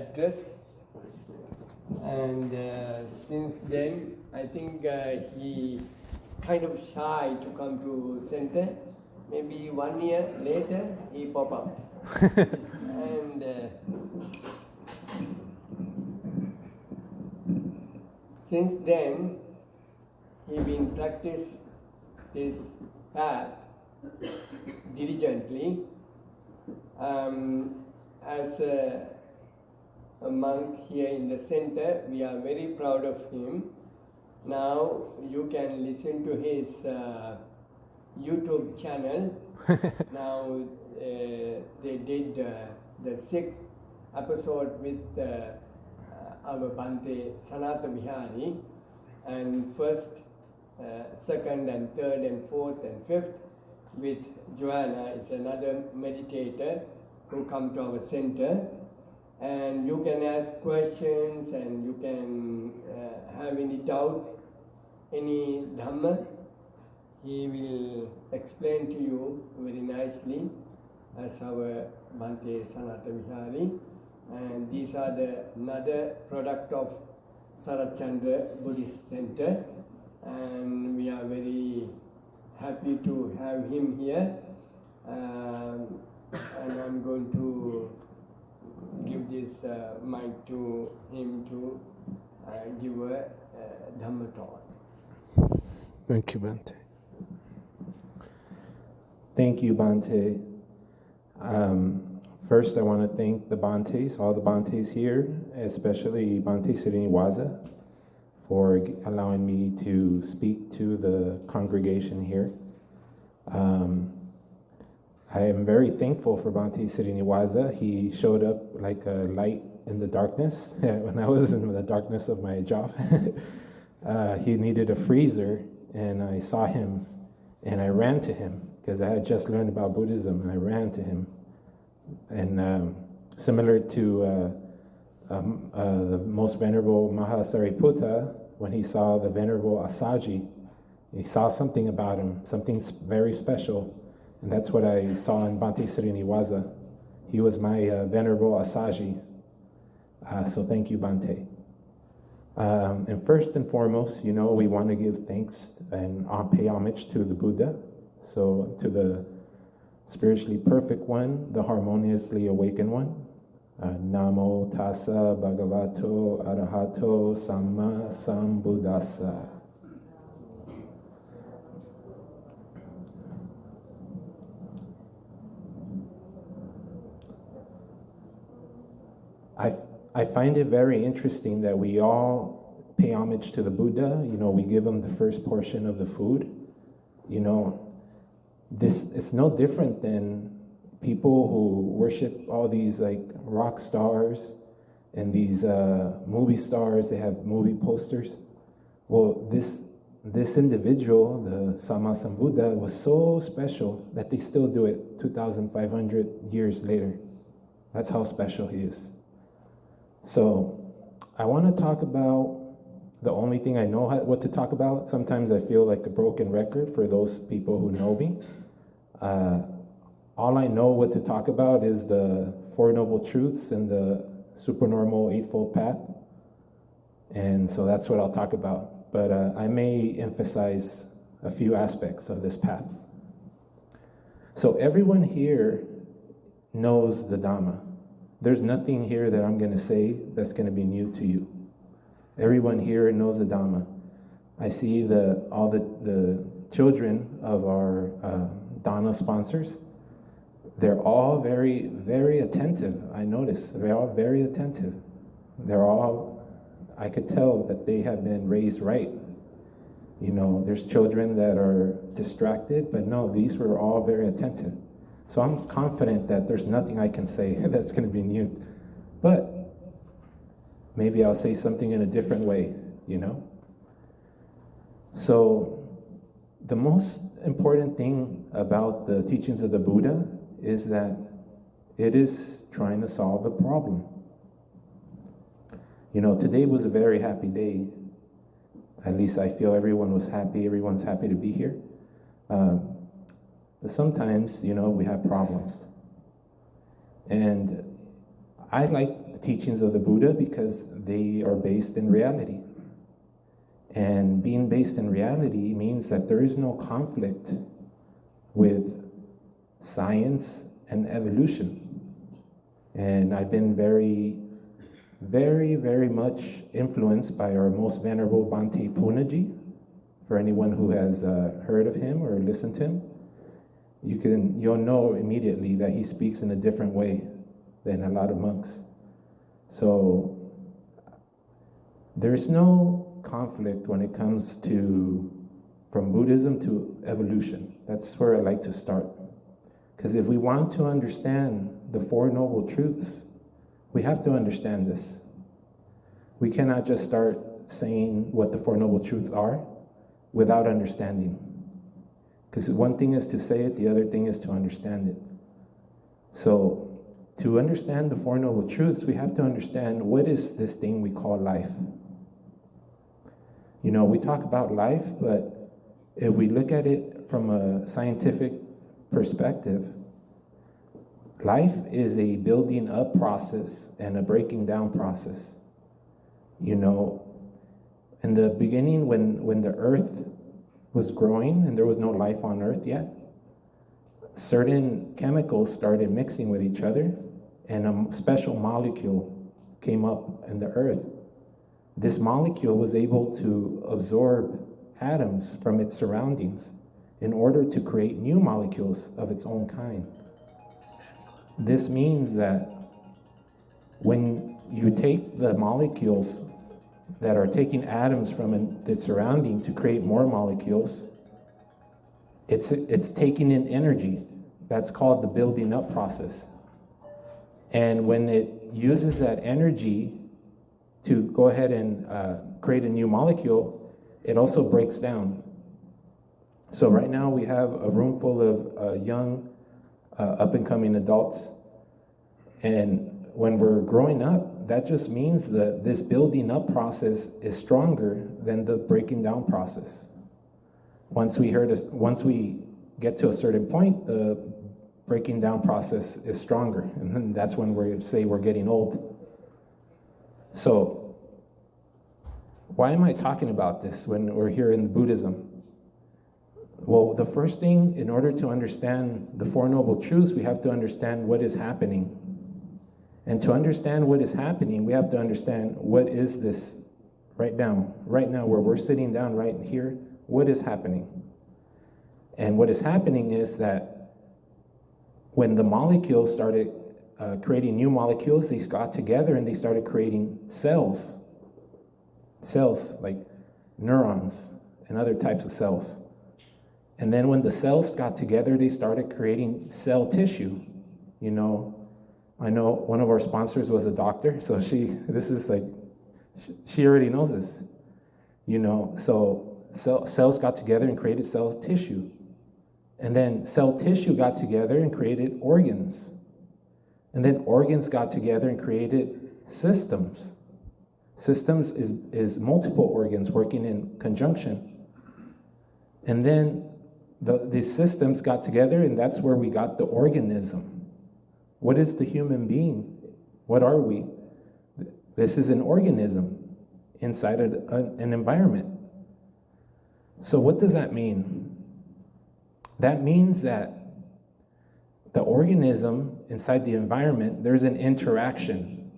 address. And since then, I think he kind of shy to come to center. Maybe 1 year later, he pop up. And since then, he been practice his path diligently. As a monk here in the center, we are very proud of him. Now you can listen to his YouTube channel. Now they did the 6th episode with our Bhante Siriniwasa, and 1st, 2nd and 3rd and 4th and 5th with Joanna. Is another meditator who come to our center, and you can ask questions and you can have any doubt, any Dhamma. He will explain to you very nicely as our Bhante Siriniwasa. And these are another product of Sarathchandra Buddhist Center, and we are very happy to have him here. And I'm going to give this mic to him to give a Dhamma talk. Thank you, Bhante. Thank you, Bhante. First, I want to thank the Bhantes, all the Bhantes here, especially Bhante Siriniwasa, for allowing me to speak to the congregation here. I am very thankful for Bhante Siriniwasa. He showed up like a light in the darkness when I was in the darkness of my job. He needed a freezer, and I saw him, and I ran to him because I had just learned about Buddhism, and I ran to him. And similar to the Most Venerable Maha Sariputta, when he saw the Venerable Assaji, he saw something about him, something very special. And that's what I saw in Bhante Siriniwasa. He was my Venerable Assaji. So thank you, Bhante. And first and foremost, we want to give thanks and pay homage to the Buddha. So to the spiritually perfect one, the harmoniously awakened one. Namo tassa bhagavato arahato samma sambuddhassa. I find it very interesting that we all pay homage to the Buddha. We give him the first portion of the food. It's no different than people who worship all these like rock stars and these movie stars. They have movie posters. Well, this individual, the Sama Sambuddha, was so special that they still do it 2,500 years later. That's how special he is. So I want to talk about the only thing I know what to talk about. Sometimes I feel like a broken record for those people who know me. All I know what to talk about is the Four Noble Truths and the Supernormal Eightfold Path. And so that's what I'll talk about. But I may emphasize a few aspects of this path. So everyone here knows the Dhamma. There's nothing here that I'm going to say that's going to be new to you. Everyone here knows the Dhamma. I see all the children of our Dhamma sponsors. They're all very, very attentive. I notice they're all very attentive. I could tell that they have been raised right. There's children that are distracted, but no, these were all very attentive. So I'm confident that there's nothing I can say that's going to be new. But maybe I'll say something in a different way, So the most important thing about the teachings of the Buddha is that it is trying to solve a problem. Today was a very happy day. At least I feel everyone was happy. Everyone's happy to be here. But sometimes, we have problems. And I like teachings of the Buddha because they are based in reality. And being based in reality means that there is no conflict with science and evolution. And I've been very, very, very much influenced by our most venerable Bhante Punnaji. For anyone who has heard of him or listened to him, you'll know immediately that he speaks in a different way than a lot of monks. So there's no conflict when it comes to from Buddhism to evolution. That's where I like to start. Because if we want to understand the Four Noble Truths, we have to understand this. We cannot just start saying what the Four Noble Truths are without understanding. Because one thing is to say it, the other thing is to understand it. So, to understand the Four Noble Truths, we have to understand what is this thing we call life. You know, we talk about life, but if we look at it from a scientific perspective, life is a building up process and a breaking down process. You know, in the beginning, when the earth was growing and there was no life on earth yet, certain chemicals started mixing with each other and a special molecule came up in the earth. This molecule was able to absorb atoms from its surroundings in order to create new molecules of its own kind. This means that when you take the molecules that are taking atoms from its surrounding to create more molecules, it's taking in energy. That's called the building up process. And when it uses that energy to go ahead and create a new molecule, it also breaks down. So right now we have a room full of young, up-and-coming adults. And when we're growing up, that just means that this building up process is stronger than the breaking down process. Once we get to a certain point, the breaking down process is stronger. And then that's when we say we're getting old. So, why am I talking about this when we're here in Buddhism? Well, the first thing, in order to understand the Four Noble Truths, we have to understand what is happening. And to understand what is happening, we have to understand what is this right now where we're sitting down right here, what is happening? And what is happening is that when the molecules started creating new molecules, these got together and they started creating cells like neurons and other types of cells. And then when the cells got together, they started creating cell tissue. You know, I know one of our sponsors was a doctor, so she already knows this. You know, so cells got together and created cell tissue. And then cell tissue got together and created organs. And then organs got together and created systems. Systems is multiple organs working in conjunction. And then these systems got together, and that's where we got the organism. What is the human being? What are we? This is an organism inside an environment. So what does that mean? That means that the organism inside the environment, there's an interaction.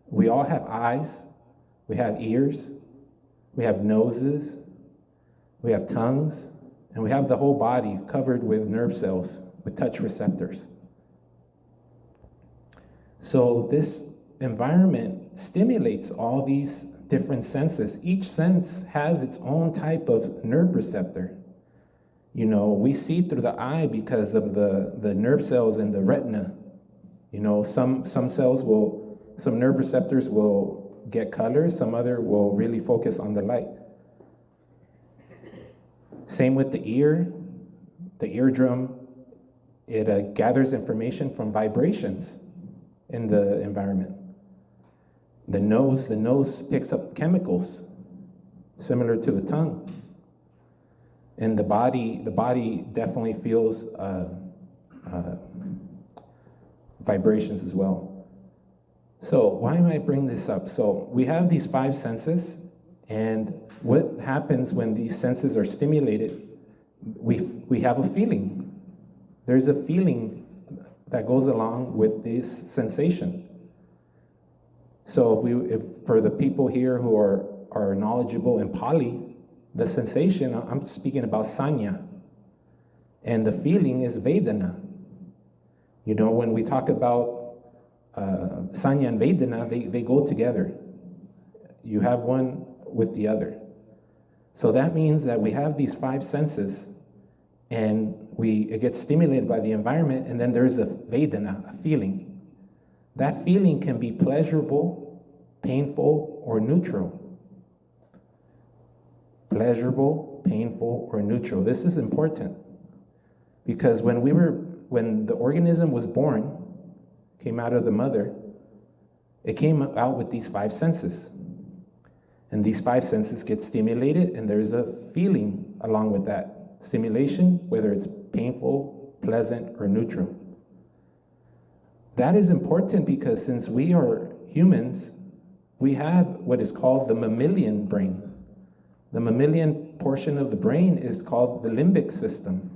We all have eyes, we have ears, we have noses, we have tongues, and we have the whole body covered with nerve cells, with touch receptors. So this environment stimulates all these different senses. Each sense has its own type of nerve receptor. You know, we see through the eye because of the nerve cells in the retina. You know, some nerve receptors will get color, some other will really focus on the light. Same with the ear, the eardrum. It gathers information from vibrations in the environment. The nose picks up chemicals similar to the tongue. And the body definitely feels vibrations as well. So why am I bringing this up? So we have these 5 senses, and what happens when these senses are stimulated? We have a feeling. There's a feeling that goes along with this sensation. So if for the people here who are knowledgeable in Pali, the sensation, I'm speaking about sanya, and the feeling is Vedana. You know, when we talk about sanya and Vedana, they go together. You have one with the other. So that means that we have these 5 senses, and it gets stimulated by the environment, and then there's a Vedana, a feeling. That feeling can be pleasurable, painful, or neutral. Pleasurable, painful, or neutral. This is important because when the organism was born, came out of the mother, it came out with these 5 senses. And these 5 senses get stimulated, and there's a feeling along with that stimulation, whether it's painful, pleasant, or neutral. That is important because since we are humans, we have what is called the mammalian brain. The mammalian portion of the brain is called the limbic system.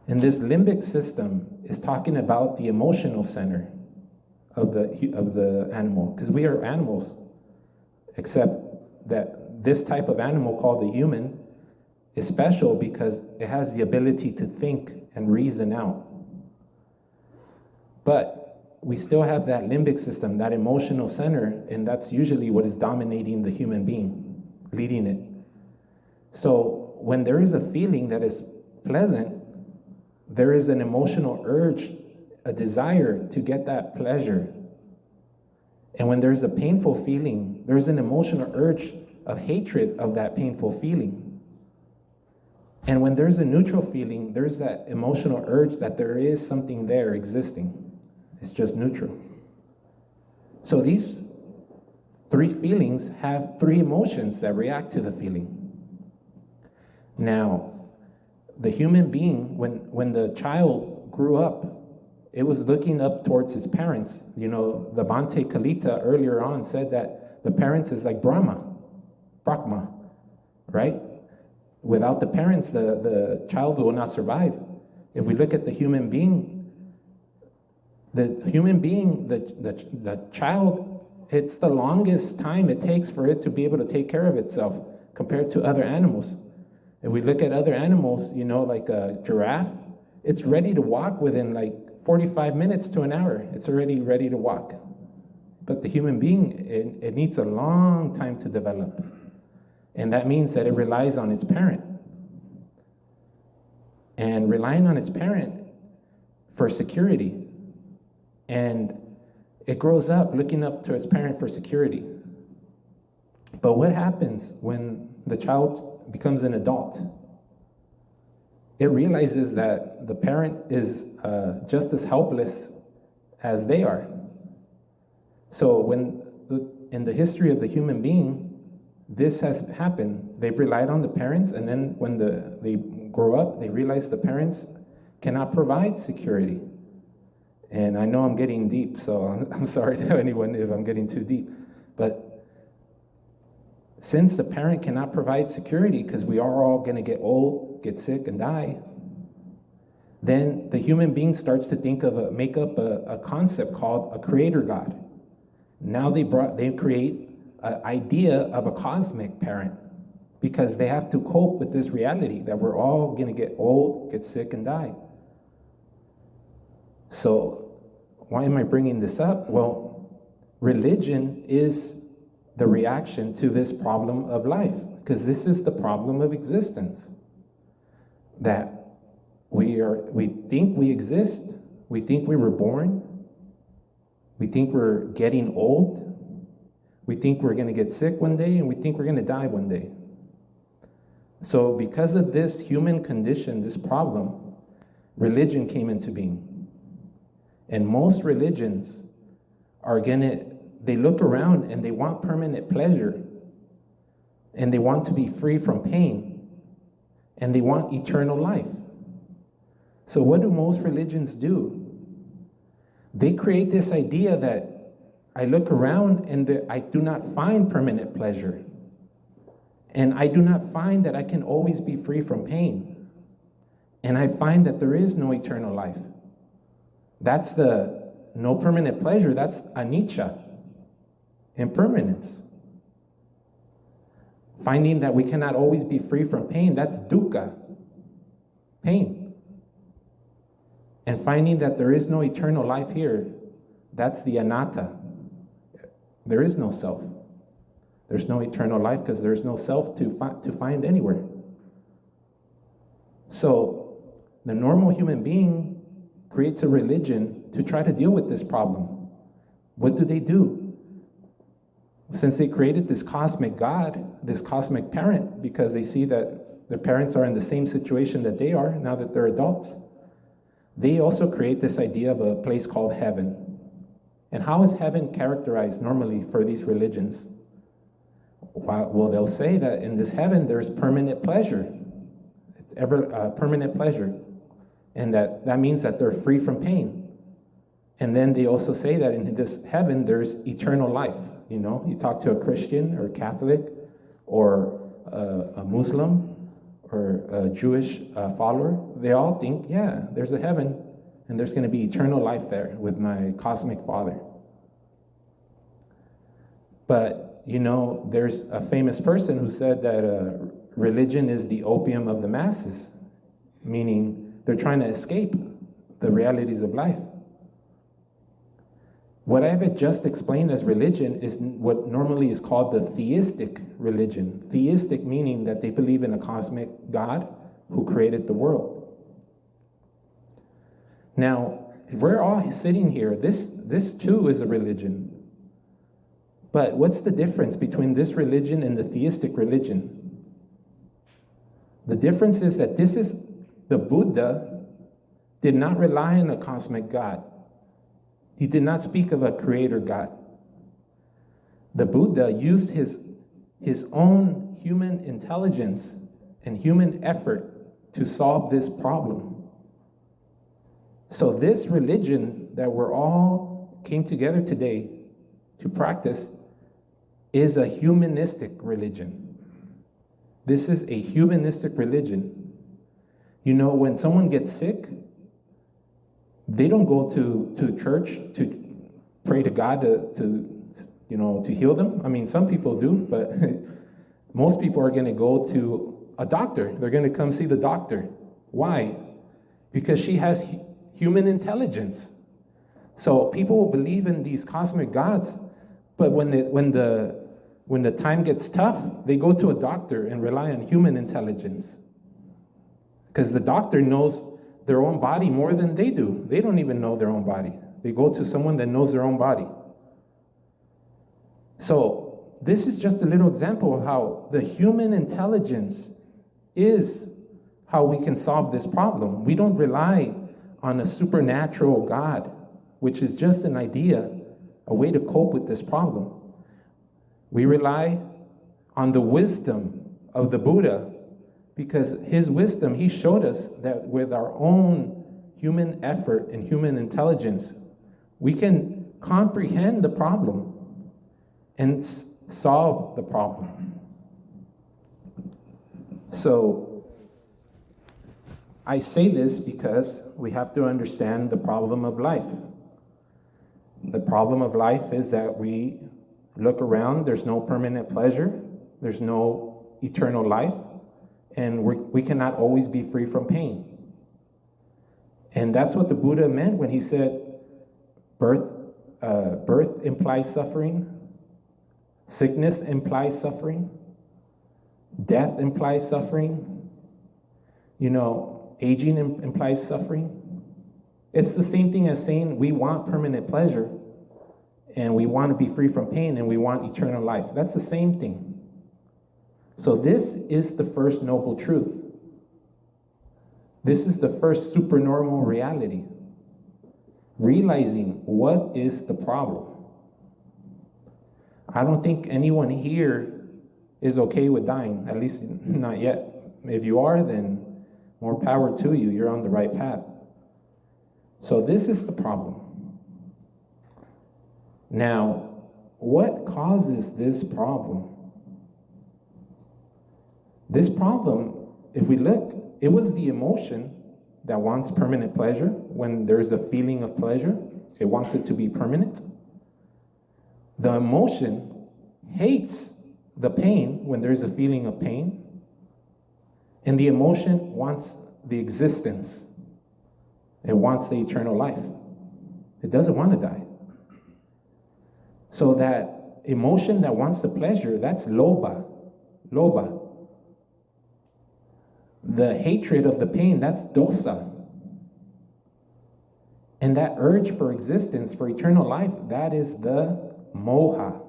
And this limbic system is talking about the emotional center of the animal, because we are animals, except that this type of animal called the human is special because it has the ability to think and reason out. But we still have that limbic system, that emotional center, and that's usually what is dominating the human being, leading it. So when there is a feeling that is pleasant, there is an emotional urge, a desire to get that pleasure. And when there's a painful feeling, there's an emotional urge of hatred of that painful feeling. And when there's a neutral feeling, there's that emotional urge that there is something there existing. It's just neutral. So these 3 feelings have 3 emotions that react to the feeling. Now, the human being, when the child grew up, it was looking up towards his parents. You know, the Bhante Kalita earlier on said that the parents is like Brahma, right? Without the parents, the child will not survive. If we look at the human being, the child, it's the longest time it takes for it to be able to take care of itself compared to other animals. If we look at other animals, you know, like a giraffe, it's ready to walk within like 45 minutes to an hour. It's already ready to walk. But the human being, it needs a long time to develop. And that means that it relies on its parent. And relying on its parent for security. And it grows up looking up to its parent for security. But what happens when the child becomes an adult? It realizes that the parent is just as helpless as they are. So in the history of the human being, this has happened. They've relied on the parents, and then when they grow up, they realize the parents cannot provide security. And I know I'm getting deep, so I'm sorry to anyone if I'm getting too deep. But since the parent cannot provide security, because we are all going to get old, get sick, and die, then the human being starts to make up a concept called a creator God. Now they create an idea of a cosmic parent, because they have to cope with this reality that we're all going to get old, get sick, and die. So why am I bringing this up? Well, religion is the reaction to this problem of life, because this is the problem of existence. That we think we exist, we think we were born, we think we're getting old, we think we're going to get sick one day, and we think we're going to die one day. So because of this human condition, this problem, religion came into being. And most religions they look around and they want permanent pleasure, and they want to be free from pain, and they want eternal life. So what do most religions do? They create this idea that I look around and I do not find permanent pleasure. And I do not find that I can always be free from pain. And I find that there is no eternal life. That's the no permanent pleasure. That's anicca, impermanence. Finding that we cannot always be free from pain, that's dukkha, pain. And finding that there is no eternal life here, that's the anatta. There is no self. There's no eternal life because there's no self to find anywhere. So the normal human being creates a religion to try to deal with this problem. What do? Since they created this cosmic God, this cosmic parent, because they see that their parents are in the same situation that they are now that they're adults, they also create this idea of a place called heaven. And how is heaven characterized normally for these religions? Well, they'll say that in this heaven there's permanent pleasure. It's ever permanent pleasure. And that means that they're free from pain. And then they also say that in this heaven there's eternal life. You know, you talk to a Christian or a Catholic or a Muslim or a Jewish follower, they all think, yeah, there's a heaven and there's going to be eternal life there with my cosmic father. But, you know, there's a famous person who said that religion is the opium of the masses, meaning they're trying to escape the realities of life. What I have just explained as religion is what normally is called the theistic religion. Theistic meaning that they believe in a cosmic God who created the world. Now, we're all sitting here. This too is a religion. But what's the difference between this religion and the theistic religion? The difference is that the Buddha did not rely on a cosmic God. He did not speak of a creator God. The Buddha used his own human intelligence and human effort to solve this problem. So this religion that we're all came together today to practice is a humanistic religion. This is a humanistic religion. You know, when someone gets sick, they don't go to church to pray to God to heal them. I mean, some people do, but most people are going to go to a doctor. They're going to come see the doctor. Why? Because she has human intelligence. So people will believe in these cosmic gods, but when the time gets tough, they go to a doctor and rely on human intelligence. Because the doctor knows their own body more than they do. They don't even know their own body. They go to someone that knows their own body. So this is just a little example of how the human intelligence is how we can solve this problem. We don't rely on a supernatural God, which is just an idea, a way to cope with this problem. We rely on the wisdom of the Buddha, because his wisdom, he showed us that with our own human effort and human intelligence, we can comprehend the problem and solve the problem. So I say this because we have to understand the problem of life. The problem of life is that we look around, there's no permanent pleasure, there's no eternal life, and we cannot always be free from pain. And that's what the Buddha meant when he said birth implies suffering, sickness implies suffering, death implies suffering, aging implies suffering. It's the same thing as saying we want permanent pleasure and we want to be free from pain and we want eternal life. That's the same thing. So this is the first noble truth. This is the first supernormal reality. Realizing what is the problem. I don't think anyone here is okay with dying, at least not yet. If you are, then more power to you. You're on the right path. So this is the problem. Now, what causes this problem? This problem, if we look, it was the emotion that wants permanent pleasure. When there's a feeling of pleasure, it wants it to be permanent. The emotion hates the pain when there's a feeling of pain. And the emotion wants the existence. It wants the eternal life. It doesn't want to die. So that emotion that wants the pleasure, that's lobha. Lobha. The hatred of the pain, that's dosa. And that urge for existence, for eternal life, that is the moha.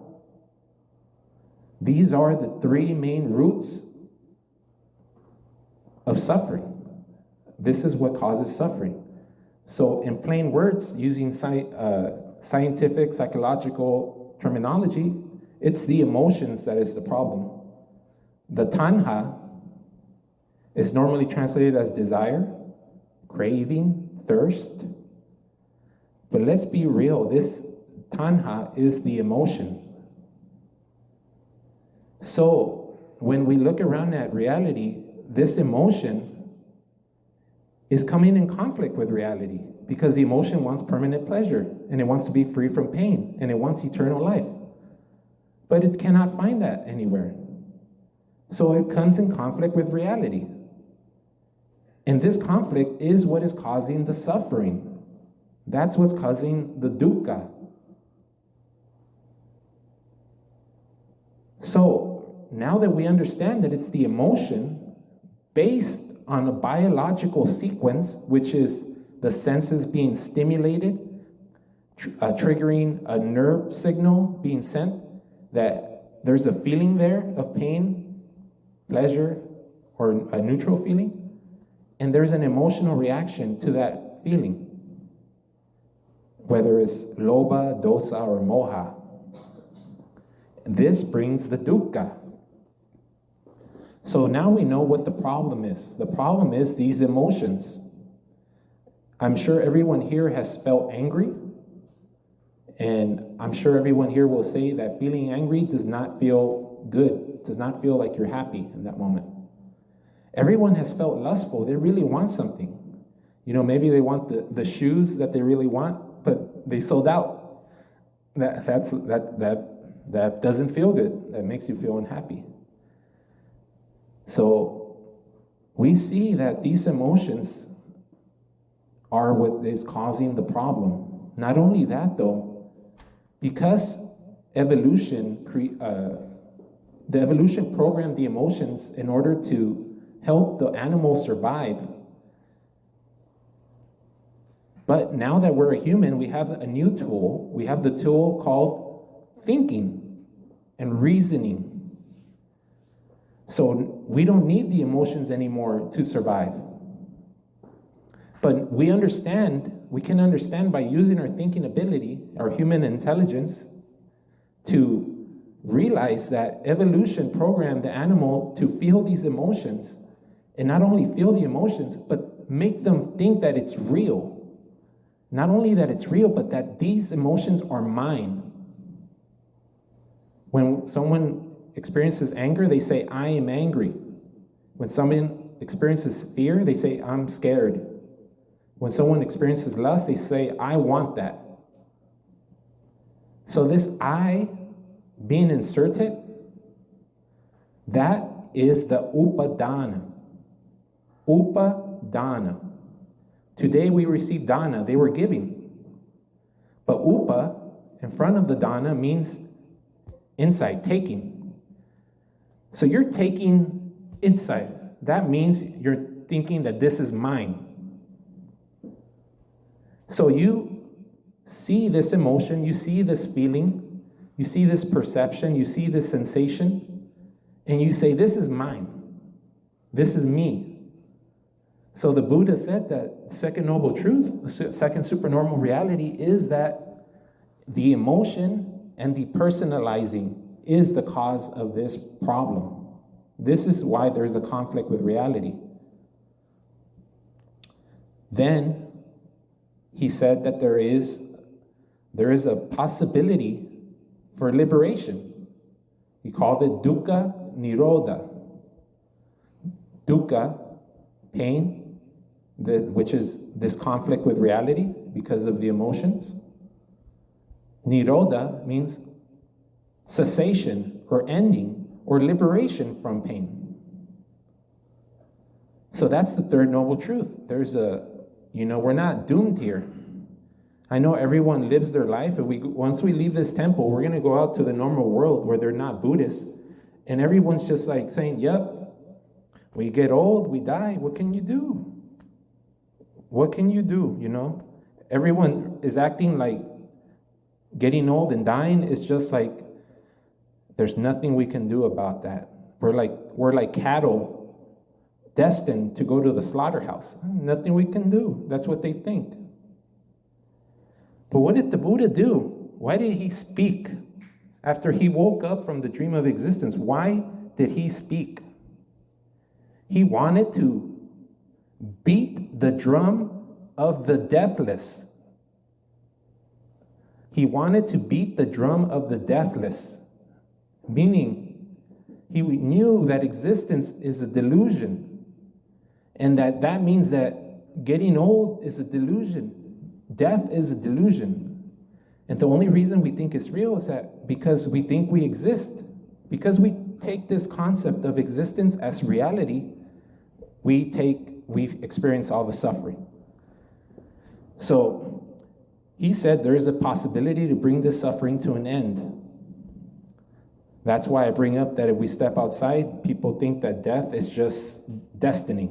These are the three main roots of suffering. This is what causes suffering. So in plain words, using scientific, psychological terminology, it's the emotions that is the problem. The tanha is normally translated as desire, craving, thirst. But let's be real, this tanha is the emotion. So when we look around at reality, this emotion is coming in conflict with reality, because the emotion wants permanent pleasure, and it wants to be free from pain, and it wants eternal life. But it cannot find that anywhere. So it comes in conflict with reality. And this conflict is what is causing the suffering. That's what's causing the dukkha. So now that we understand that it's the emotion based on a biological sequence, which is the senses being stimulated, triggering a nerve signal being sent, that there's a feeling there of pain, pleasure, or a neutral feeling, and there's an emotional reaction to that feeling, whether it's lobha, dosa, or moha. This brings the dukkha. So now we know what the problem is. The problem is these emotions. I'm sure everyone here has felt angry, and I'm sure everyone here will say that feeling angry does not feel good, does not feel like you're happy in that moment. Everyone has felt lustful. They really want something. You know, maybe they want the shoes that they really want, but they sold out. That doesn't feel good. That makes you feel unhappy. So we see that these emotions are what is causing the problem. Not only that, though, because evolution, the evolution programmed the emotions in order to help the animal survive. But now that we're a human, we have a new tool. We have the tool called thinking and reasoning. So we don't need the emotions anymore to survive. But we can understand by using our thinking ability, our human intelligence, to realize that evolution programmed the animal to feel these emotions, and not only feel the emotions, but make them think that it's real. Not only that it's real, but that these emotions are mine. When someone experiences anger, they say, I am angry. When someone experiences fear, they say, I'm scared. When someone experiences lust, they say, I want that. So this I being inserted, that is the upadana. Upadana. Today we receive dana, they were giving. But upa, in front of the dana, means insight, taking. So you're taking insight. That means you're thinking that this is mine. So you see this emotion, you see this feeling, you see this perception, you see this sensation, and you say, this is mine. This is me. So the Buddha said that second noble truth, second supernormal reality, is that the emotion and the personalizing is the cause of this problem. This is why there's a conflict with reality. Then he said that there is a possibility for liberation. He called it dukkha nirodha. Dukkha, pain, which is this conflict with reality because of the emotions. Nirodha means cessation or ending or liberation from pain. So that's the third noble truth. We're not doomed here. I know everyone lives their life. Once we leave this temple, we're going to go out to the normal world where they're not Buddhists. And everyone's just like saying, yep, we get old, we die. What can you do? What can you do, Everyone is acting like getting old and dying is just like, there's nothing we can do about that. We're like cattle destined to go to the slaughterhouse. Nothing we can do. That's what they think. But what did the Buddha do? Why did he speak? After he woke up from the dream of existence, why did he speak? He wanted to beat the drum of the deathless. He wanted to beat the drum of the deathless, meaning he knew that existence is a delusion, and that means that getting old is a delusion. Death is a delusion. And the only reason we think it's real is that because we think we exist. Because we take this concept of existence as reality, we experience all the suffering. So he said there is a possibility to bring this suffering to an end. That's why I bring up that if we step outside, people think that death is just destiny.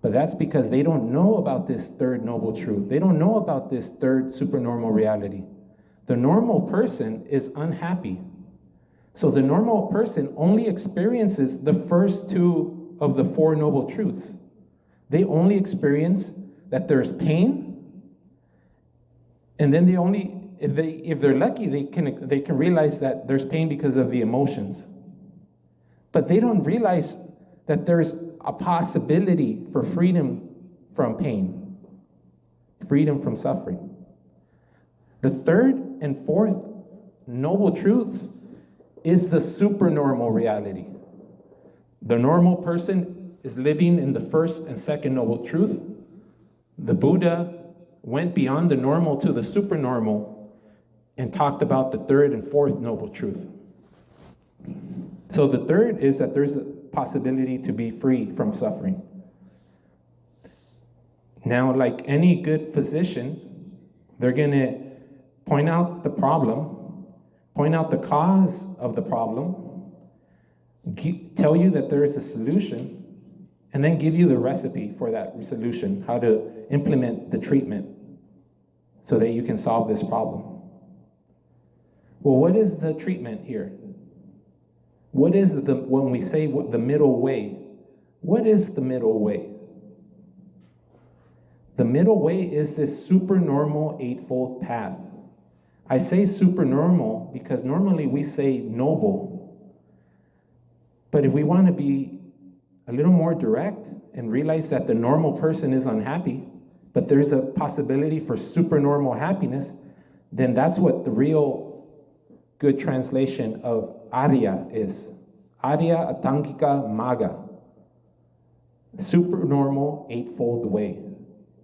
But that's because they don't know about this third noble truth. They don't know about this third supernormal reality. The normal person is unhappy. So the normal person only experiences the first two of the four noble truths. They only experience that there's pain, and then they only, if they're lucky, they can realize that there's pain because of the emotions. But they don't realize that there's a possibility for freedom from pain, freedom from suffering. The third and fourth noble truths is the supernormal reality. The normal person is living in the first and second noble truth. The Buddha went beyond the normal to the supernormal and talked about the third and fourth noble truth. So the third is that there's a possibility to be free from suffering. Now, like any good physician, they're going to point out the problem, point out the cause of the problem, tell you that there is a solution, and then give you the recipe for that solution, how to implement the treatment so that you can solve this problem. Well, what is the treatment here? What is when we say the middle way, what is the middle way? The middle way is this supernormal eightfold path. I say supernormal because normally we say noble. But if we want to be a little more direct and realize that the normal person is unhappy, but there's a possibility for supernormal happiness, then that's what the real good translation of Arya is. Arya Atangika Maga. Supernormal eightfold way.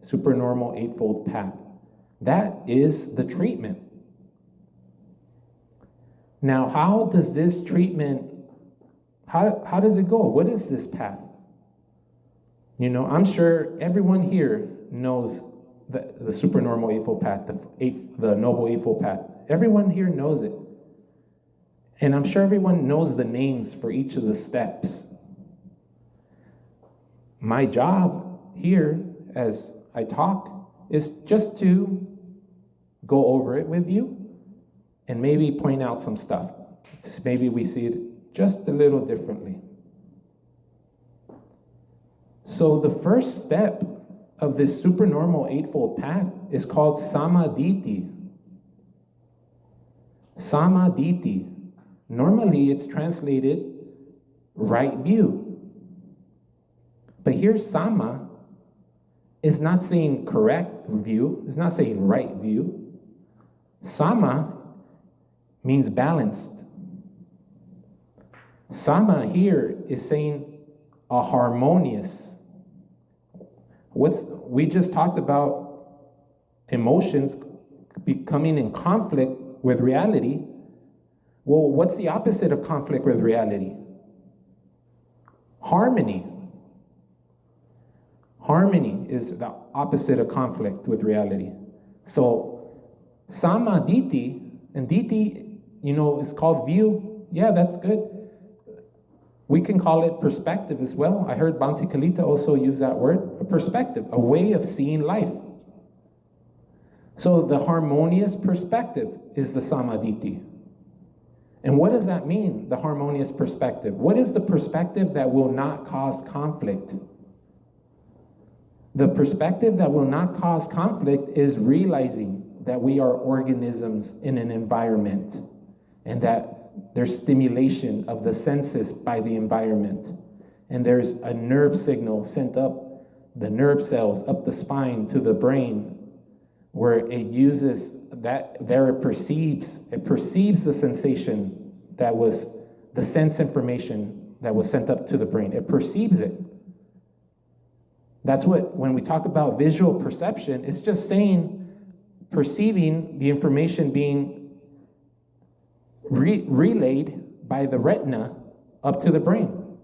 Supernormal eightfold path. That is the treatment. Now, how does this treatment, how does it go? What is this path? I'm sure everyone here knows the supernormal eightfold path, the noble eightfold path. Everyone here knows it. And I'm sure everyone knows the names for each of the steps. My job here, as I talk, is just to go over it with you and maybe point out some stuff. Maybe we see it just a little differently. So the first step of this supernormal eightfold path is called samaditi. Samaditi. Normally it's translated right view. But here sama is not saying correct view. It's not saying right view. Sama means balanced. Sama here is saying a harmonious. We just talked about emotions becoming in conflict with reality. Well, what's the opposite of conflict with reality? Harmony. Harmony is the opposite of conflict with reality. So, sama diti, and diti, is called view. Yeah, that's good. We can call it perspective as well. I heard Bhante Kalita also use that word, a perspective, a way of seeing life. So the harmonious perspective is the samaditi. And what does that mean, the harmonious perspective? What is the perspective that will not cause conflict? The perspective that will not cause conflict is realizing that we are organisms in an environment and that there's stimulation of the senses by the environment. And there's a nerve signal sent up the nerve cells, up the spine to the brain, where it uses that, there it perceives the sensation that was the sense information that was sent up to the brain. It perceives it. That's what, when we talk about visual perception, it's just saying, perceiving the information being relayed by the retina up to the brain.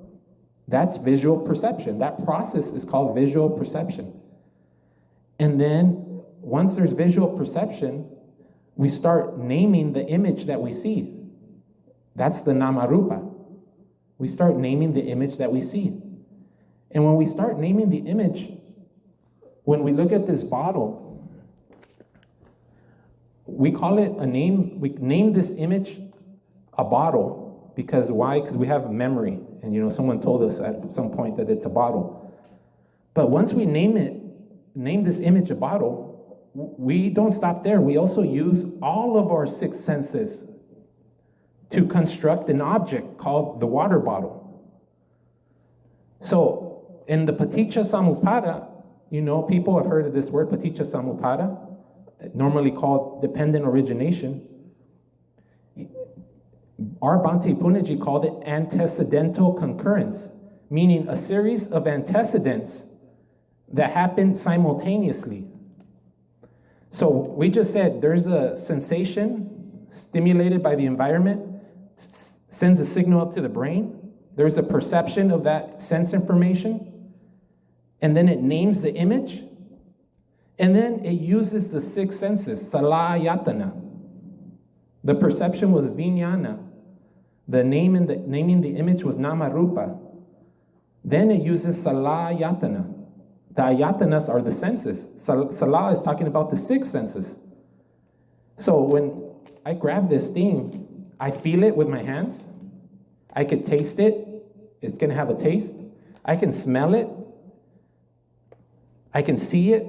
That's visual perception. That process is called visual perception. And then once there's visual perception, we start naming the image that we see. That's the namarupa. We start naming the image that we see. And when we start naming the image, when we look at this bottle, we call it a name. We name this image a bottle because why? Because we have a memory. And someone told us at some point that it's a bottle. But once we name this image a bottle, we don't stop there. We also use all of our six senses to construct an object called the water bottle. So in the Paticca Samuppada, people have heard of this word, Paticca Samuppada, normally called dependent origination. Our Bhante Punnaji called it antecedental concurrence, meaning a series of antecedents that happen simultaneously. So we just said there's a sensation stimulated by the environment, sends a signal up to the brain. There's a perception of that sense information, and then it names the image, and then it uses the six senses, salayatana. The perception was vijnana. The naming the image was namarupa. Then it uses salayatana. The ayatanas are the senses. Sala is talking about the six senses. So when I grab this thing, I feel it with my hands. I could taste it. It's going to have a taste. I can smell it. I can see it.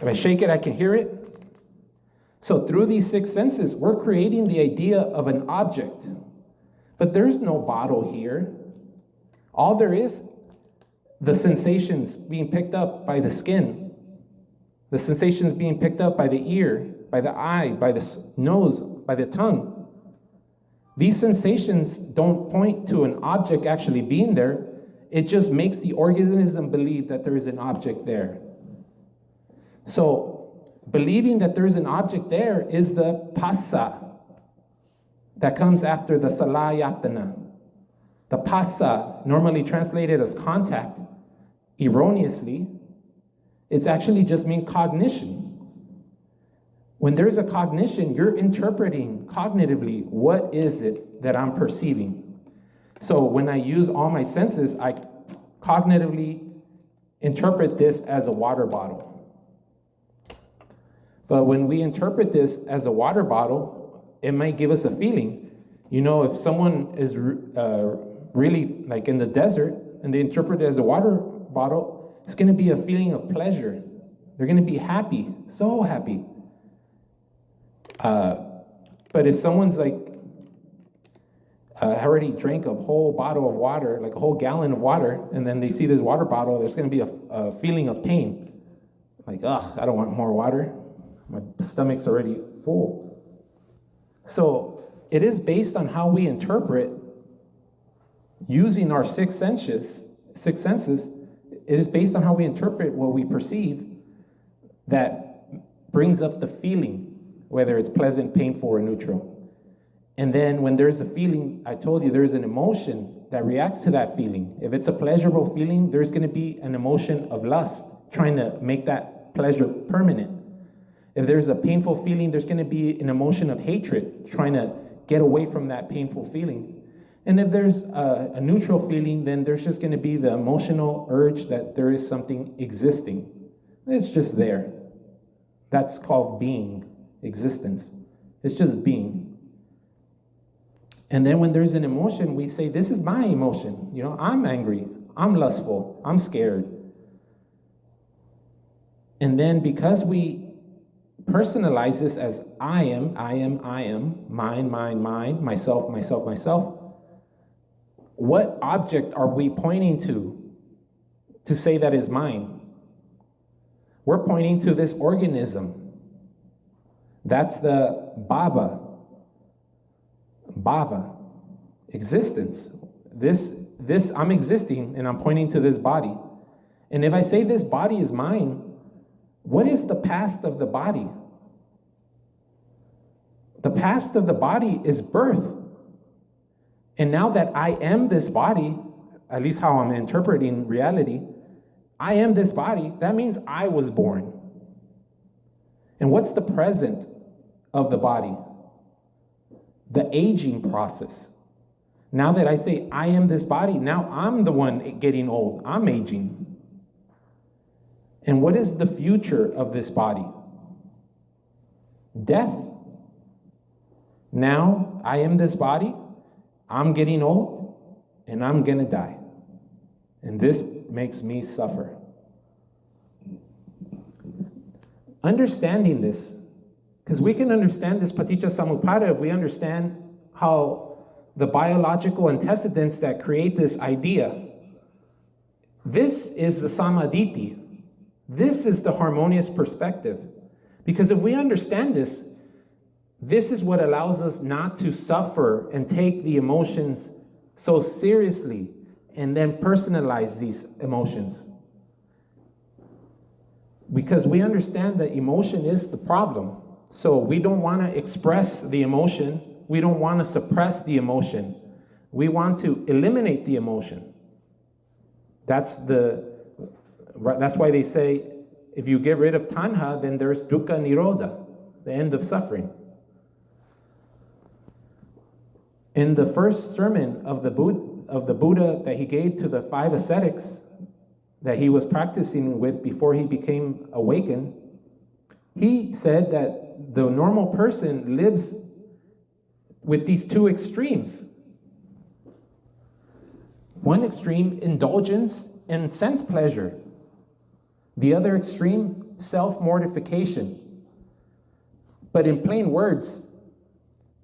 If I shake it, I can hear it. So through these six senses, we're creating the idea of an object. But there's no bottle here. All there is, the sensations being picked up by the skin, the sensations being picked up by the ear, by the eye, by the nose, by the tongue. These sensations don't point to an object actually being there. It just makes the organism believe that there is an object there. So believing that there's an object there is the passa that comes after the salayatana. The passa, normally translated as contact, erroneously, it's actually just mean cognition. When there's a cognition, you're interpreting cognitively, what is it that I'm perceiving? So when I use all my senses, I cognitively interpret this as a water bottle. But when we interpret this as a water bottle, it might give us a feeling. If someone is really like in the desert and they interpret it as a water bottle, it's going to be a feeling of pleasure. They're going to be happy, so happy. But if someone's like already drank a whole bottle of water, like a whole gallon of water, and then they see this water bottle, there's going to be a feeling of pain. Like, I don't want more water. My stomach's already full. So it is based on how we interpret using our six senses. It is based on how we interpret what we perceive that brings up the feeling, whether it's pleasant, painful, or neutral. And then when there's a feeling, I told you there's an emotion that reacts to that feeling. If it's a pleasurable feeling, there's going to be an emotion of lust, trying to make that pleasure permanent. If there's a painful feeling, there's going to be an emotion of hatred, trying to get away from that painful feeling. And if there's a neutral feeling, then there's just going to be the emotional urge that there is something existing. It's just there. That's called being, existence. It's just being. And then when there's an emotion, we say, this is my emotion. You know, I'm angry, I'm lustful, I'm scared. And then because we personalize this as I am, mine, myself, what object are we pointing to say that is mine? We're pointing to this organism. That's the bhava, existence. This I'm existing, and I'm pointing to this body. And if I say this body is mine, what is the past of the body? The past of the body is birth. And now that I am this body, at least how I'm interpreting reality, I am this body, that means I was born. And what's the present of the body? The aging process. Now that I say I am this body, now I'm the one getting old. I'm aging. And what is the future of this body? Death. Now I am this body, I'm getting old, and I'm going to die. And this makes me suffer. Understanding this, because we can understand this paticca samuppada if we understand how the biological antecedents that create this idea. This is the samaditi. This is the harmonious perspective. Because if we understand this, this is what allows us not to suffer and take the emotions so seriously and then personalize these emotions. Because we understand that emotion is the problem. So we don't want to express the emotion. We don't want to suppress the emotion. We want to eliminate the emotion. That's why they say, if you get rid of tanha, then there's dukkha nirodha, the end of suffering. In the first sermon of the Buddha that he gave to the 5 ascetics that he was practicing with before he became awakened, he said that the normal person lives with these two extremes. One extreme, indulgence and sense pleasure. The other extreme, self-mortification. But in plain words,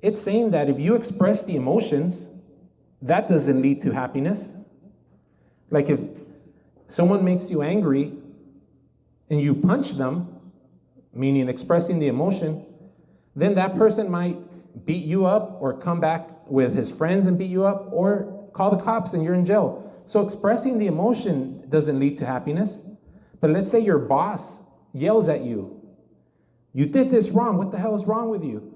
it's saying that if you express the emotions, that doesn't lead to happiness. Like if someone makes you angry and you punch them, meaning expressing the emotion, then that person might beat you up or come back with his friends and beat you up or call the cops and you're in jail. So expressing the emotion doesn't lead to happiness. But let's say your boss yells at you. You did this wrong. What the hell is wrong with you?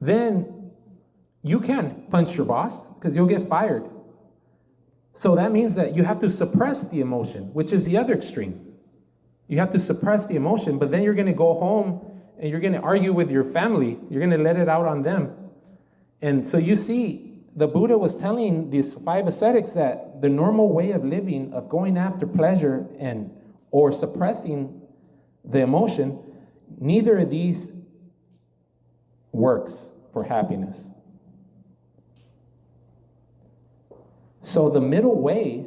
Then you can't punch your boss because you'll get fired. So that means that you have to suppress the emotion, which is the other extreme. You have to suppress the emotion, but then you're going to go home and you're going to argue with your family. You're going to let it out on them. And so you see, the Buddha was telling these 5 ascetics that the normal way of living, of going after pleasure or suppressing the emotion, neither of these works for happiness. So the middle way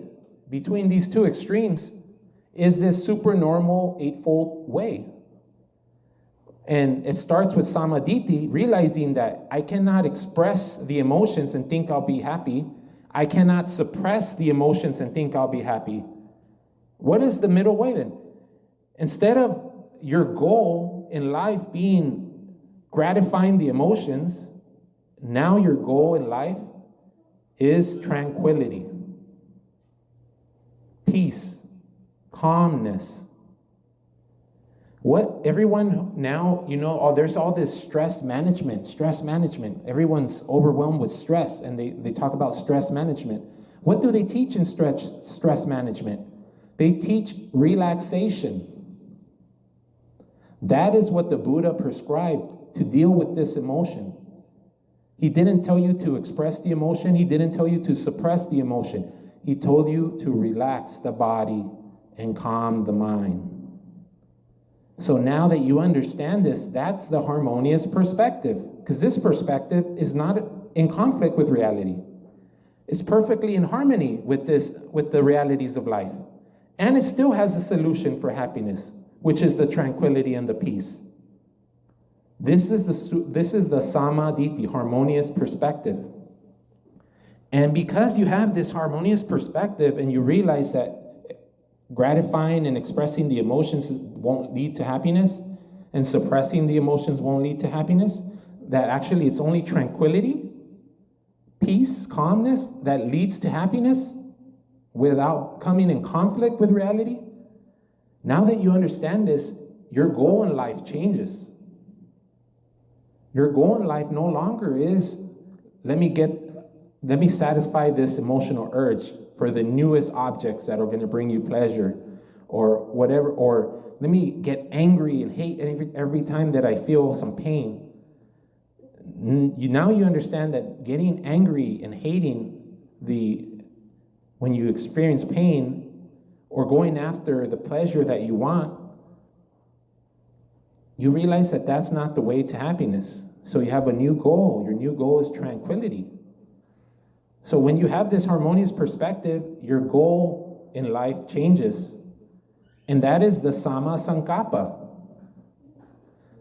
between these two extremes is this supernormal eightfold way. And it starts with samaditi, realizing that I cannot express the emotions and think I'll be happy. I cannot suppress the emotions and think I'll be happy. What is the middle way then? Instead of your goal in life being gratifying the emotions, now your goal in life is tranquility, peace, calmness. What everyone now, there's all this stress management. Everyone's overwhelmed with stress, and they talk about stress management. What do they teach in stress management? They teach relaxation. That is what the Buddha prescribed to deal with this emotion. He didn't tell you to express the emotion. He didn't tell you to suppress the emotion. He told you to relax the body and calm the mind. So now that you understand this, that's the harmonious perspective, because this perspective is not in conflict with reality. It's perfectly in harmony with the realities of life. And it still has a solution for happiness, which is the tranquility and the peace. This is the samadhi, harmonious perspective. And because you have this harmonious perspective and you realize that gratifying and expressing the emotions won't lead to happiness, and suppressing the emotions won't lead to happiness, that actually it's only tranquility, peace, calmness that leads to happiness without coming in conflict with reality. Now that you understand this, your goal in life changes. Your goal in life no longer is, let me satisfy this emotional urge for the newest objects that are going to bring you pleasure or whatever, or let me get angry and hate every time that I feel some pain. Now you understand that getting angry and hating when you experience pain or going after the pleasure that you want, you realize that that's not the way to happiness. So you have a new goal. Your new goal is tranquility. So when you have this harmonious perspective, your goal in life changes. And that is the Samma Sankappa.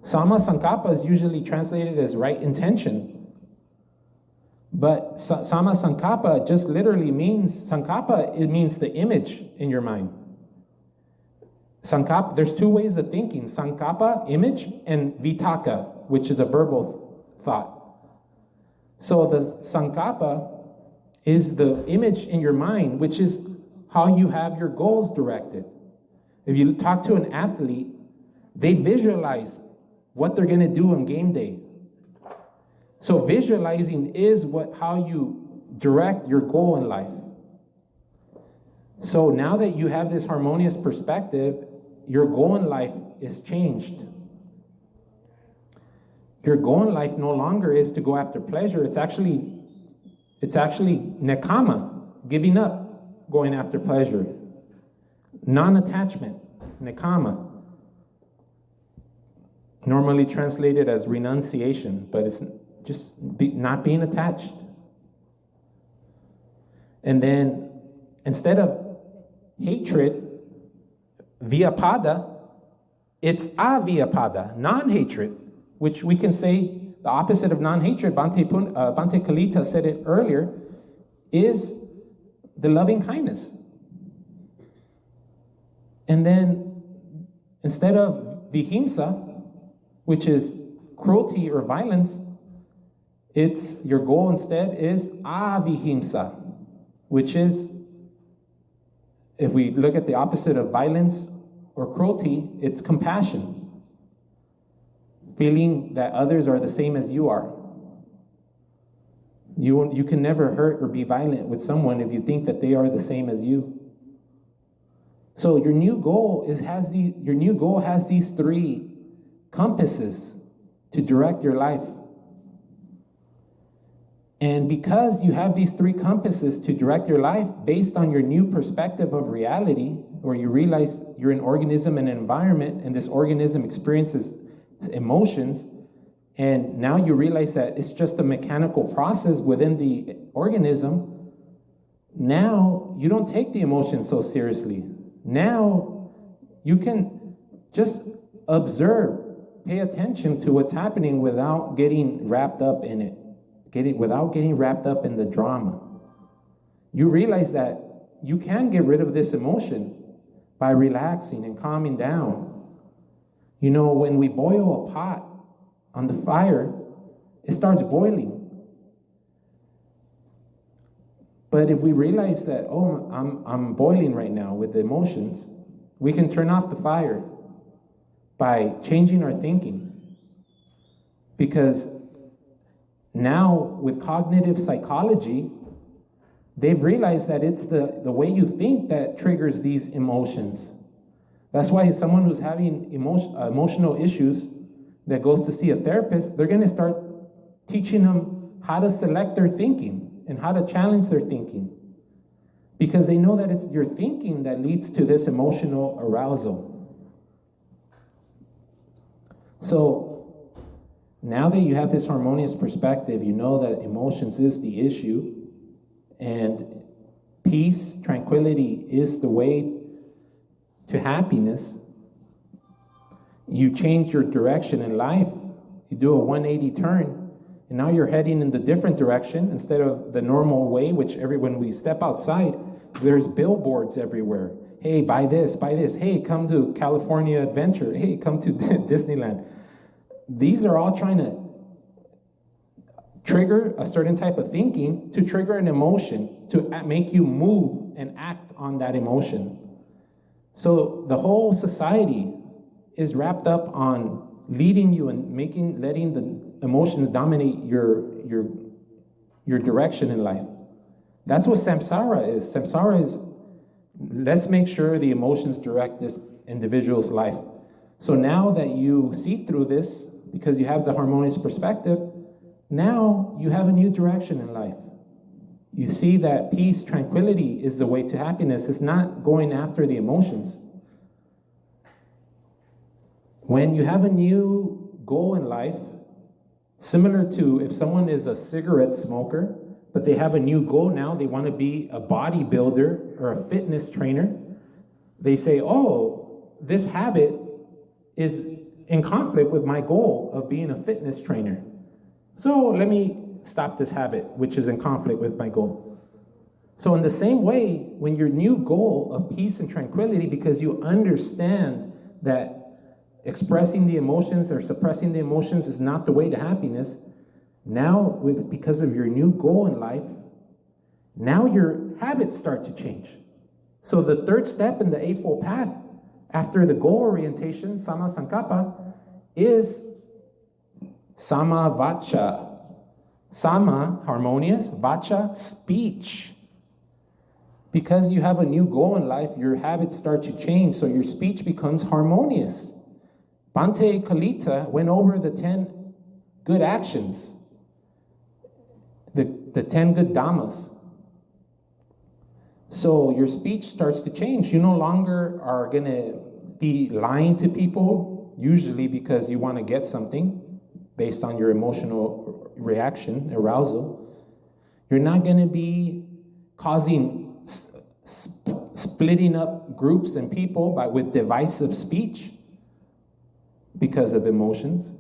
Samma Sankappa is usually translated as right intention. But Samma Sankappa just literally means, Sankappa, it means the image in your mind. Sankappa, there's two ways of thinking. Sankappa, image, and vitaka, which is a verbal thought. So the Sankappa is the image in your mind, which is how you have your goals directed. If you talk to an athlete, they visualize what they're going to do on game day. So visualizing is how you direct your goal in life. So now that you have this harmonious perspective, your goal in life is changed. Your goal in life no longer is to go after pleasure. It's actually nekama, giving up, going after pleasure. Non-attachment, nekama. Normally translated as renunciation, but it's just not being attached. And then instead of hatred, vyapada, it's avyapada, non-hatred, which we can say the opposite of non-hatred. Bhante Kalita said it earlier, is the loving kindness. And then instead of vihimsa, which is cruelty or violence, your goal instead is avihimsa, which is, if we look at the opposite of violence or cruelty, it's compassion. Feeling that others are the same as you are. You can never hurt or be violent with someone if you think that they are the same as you. So your new goal has these three compasses to direct your life. And because you have these three compasses to direct your life based on your new perspective of reality, where you realize you're an organism and an environment, and this organism experiences emotions, and now you realize that it's just a mechanical process within the organism, now you don't take the emotions so seriously. Now you can just observe, pay attention to what's happening without getting wrapped up in it, without getting wrapped up in the drama. You realize that you can get rid of this emotion by relaxing and calming down. You know, when we boil a pot on the fire, it starts boiling. But if we realize that, oh, I'm boiling right now with the emotions, we can turn off the fire by changing our thinking. Because now with cognitive psychology, they've realized that it's the way you think that triggers these emotions. That's why someone who's having emotional issues that goes to see a therapist, they're going to start teaching them how to select their thinking and how to challenge their thinking. Because they know that it's your thinking that leads to this emotional arousal. So now that you have this harmonious perspective, you know that emotions is the issue, and peace, tranquility is the way to happiness. You change your direction in life. You do a 180 turn, and now you're heading in the different direction instead of the normal way, which when we step outside, there's billboards everywhere. Hey, buy this, buy this. Hey, come to California Adventure. Hey, come to Disneyland. These are all trying to trigger a certain type of thinking, to trigger an emotion, to make you move and act on that emotion. So the whole society is wrapped up on leading you and letting the emotions dominate your direction in life. That's what samsara is. Samsara is, let's make sure the emotions direct this individual's life. So now that you see through this, because you have the harmonious perspective, now you have a new direction in life. You see that peace, tranquility is the way to happiness. It's not going after the emotions. When you have a new goal in life, similar to if someone is a cigarette smoker, but they have a new goal now, they want to be a bodybuilder or a fitness trainer, they say, oh, this habit is in conflict with my goal of being a fitness trainer. So let me stop this habit, which is in conflict with my goal. So in the same way, when your new goal of peace and tranquility, because you understand that expressing the emotions or suppressing the emotions is not the way to happiness, now because of your new goal in life, now your habits start to change. So the third step in the Eightfold Path, after the goal orientation, Sama Sankappa, is Sama Vacha. Sama, harmonious, Vacha, speech. Because you have a new goal in life, your habits start to change, so your speech becomes harmonious. Bhante Kalita went over the 10 good actions, the 10 good Dhammas. So your speech starts to change. You no longer are going to be lying to people, usually because you want to get something based on your emotional reaction, arousal. You're not going to be causing splitting up groups and people with divisive speech because of emotions.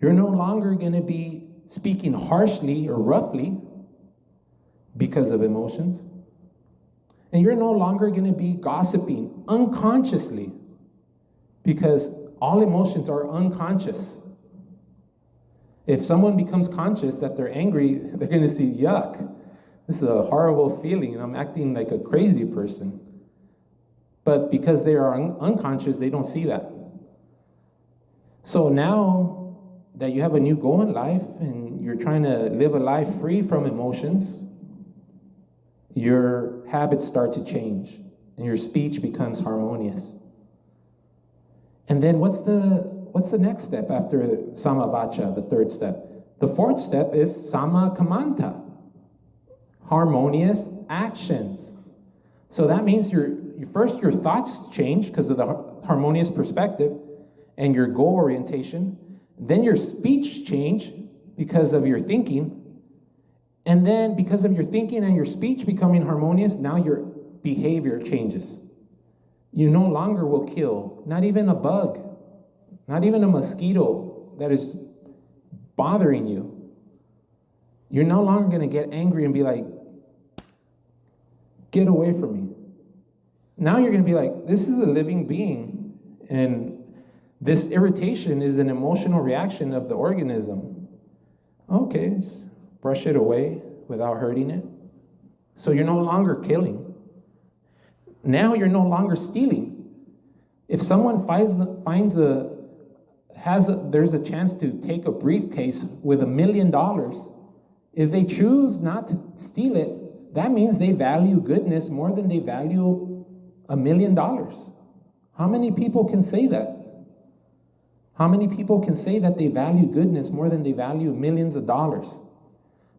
You're no longer going to be speaking harshly or roughly because of emotions. And you're no longer going to be gossiping unconsciously, because all emotions are unconscious. If someone becomes conscious that they're angry, they're going to see, yuck, this is a horrible feeling, and I'm acting like a crazy person. But because they are unconscious, they don't see that. So now that you have a new goal in life and you're trying to live a life free from emotions, your habits start to change and your speech becomes harmonious. And then what's the next step after Samavacha, the third step? The fourth step is Samakamanta, harmonious actions. So that means your thoughts change because of the harmonious perspective and your goal orientation. Then your speech change because of your thinking. And then because of your thinking and your speech becoming harmonious, now your behavior changes. You no longer will kill, not even a bug, not even a mosquito that is bothering you. You're no longer going to get angry and be like, get away from me. Now you're going to be like, this is a living being, and This irritation is an emotional reaction of the organism. Okay, just brush it away without hurting it. So you're no longer killing. Now you're no longer stealing. If someone there's a chance to take a briefcase with $1 million, if they choose not to steal it, that means they value goodness more than they value $1 million. How many people can say that? How many people can say that they value goodness more than they value millions of dollars?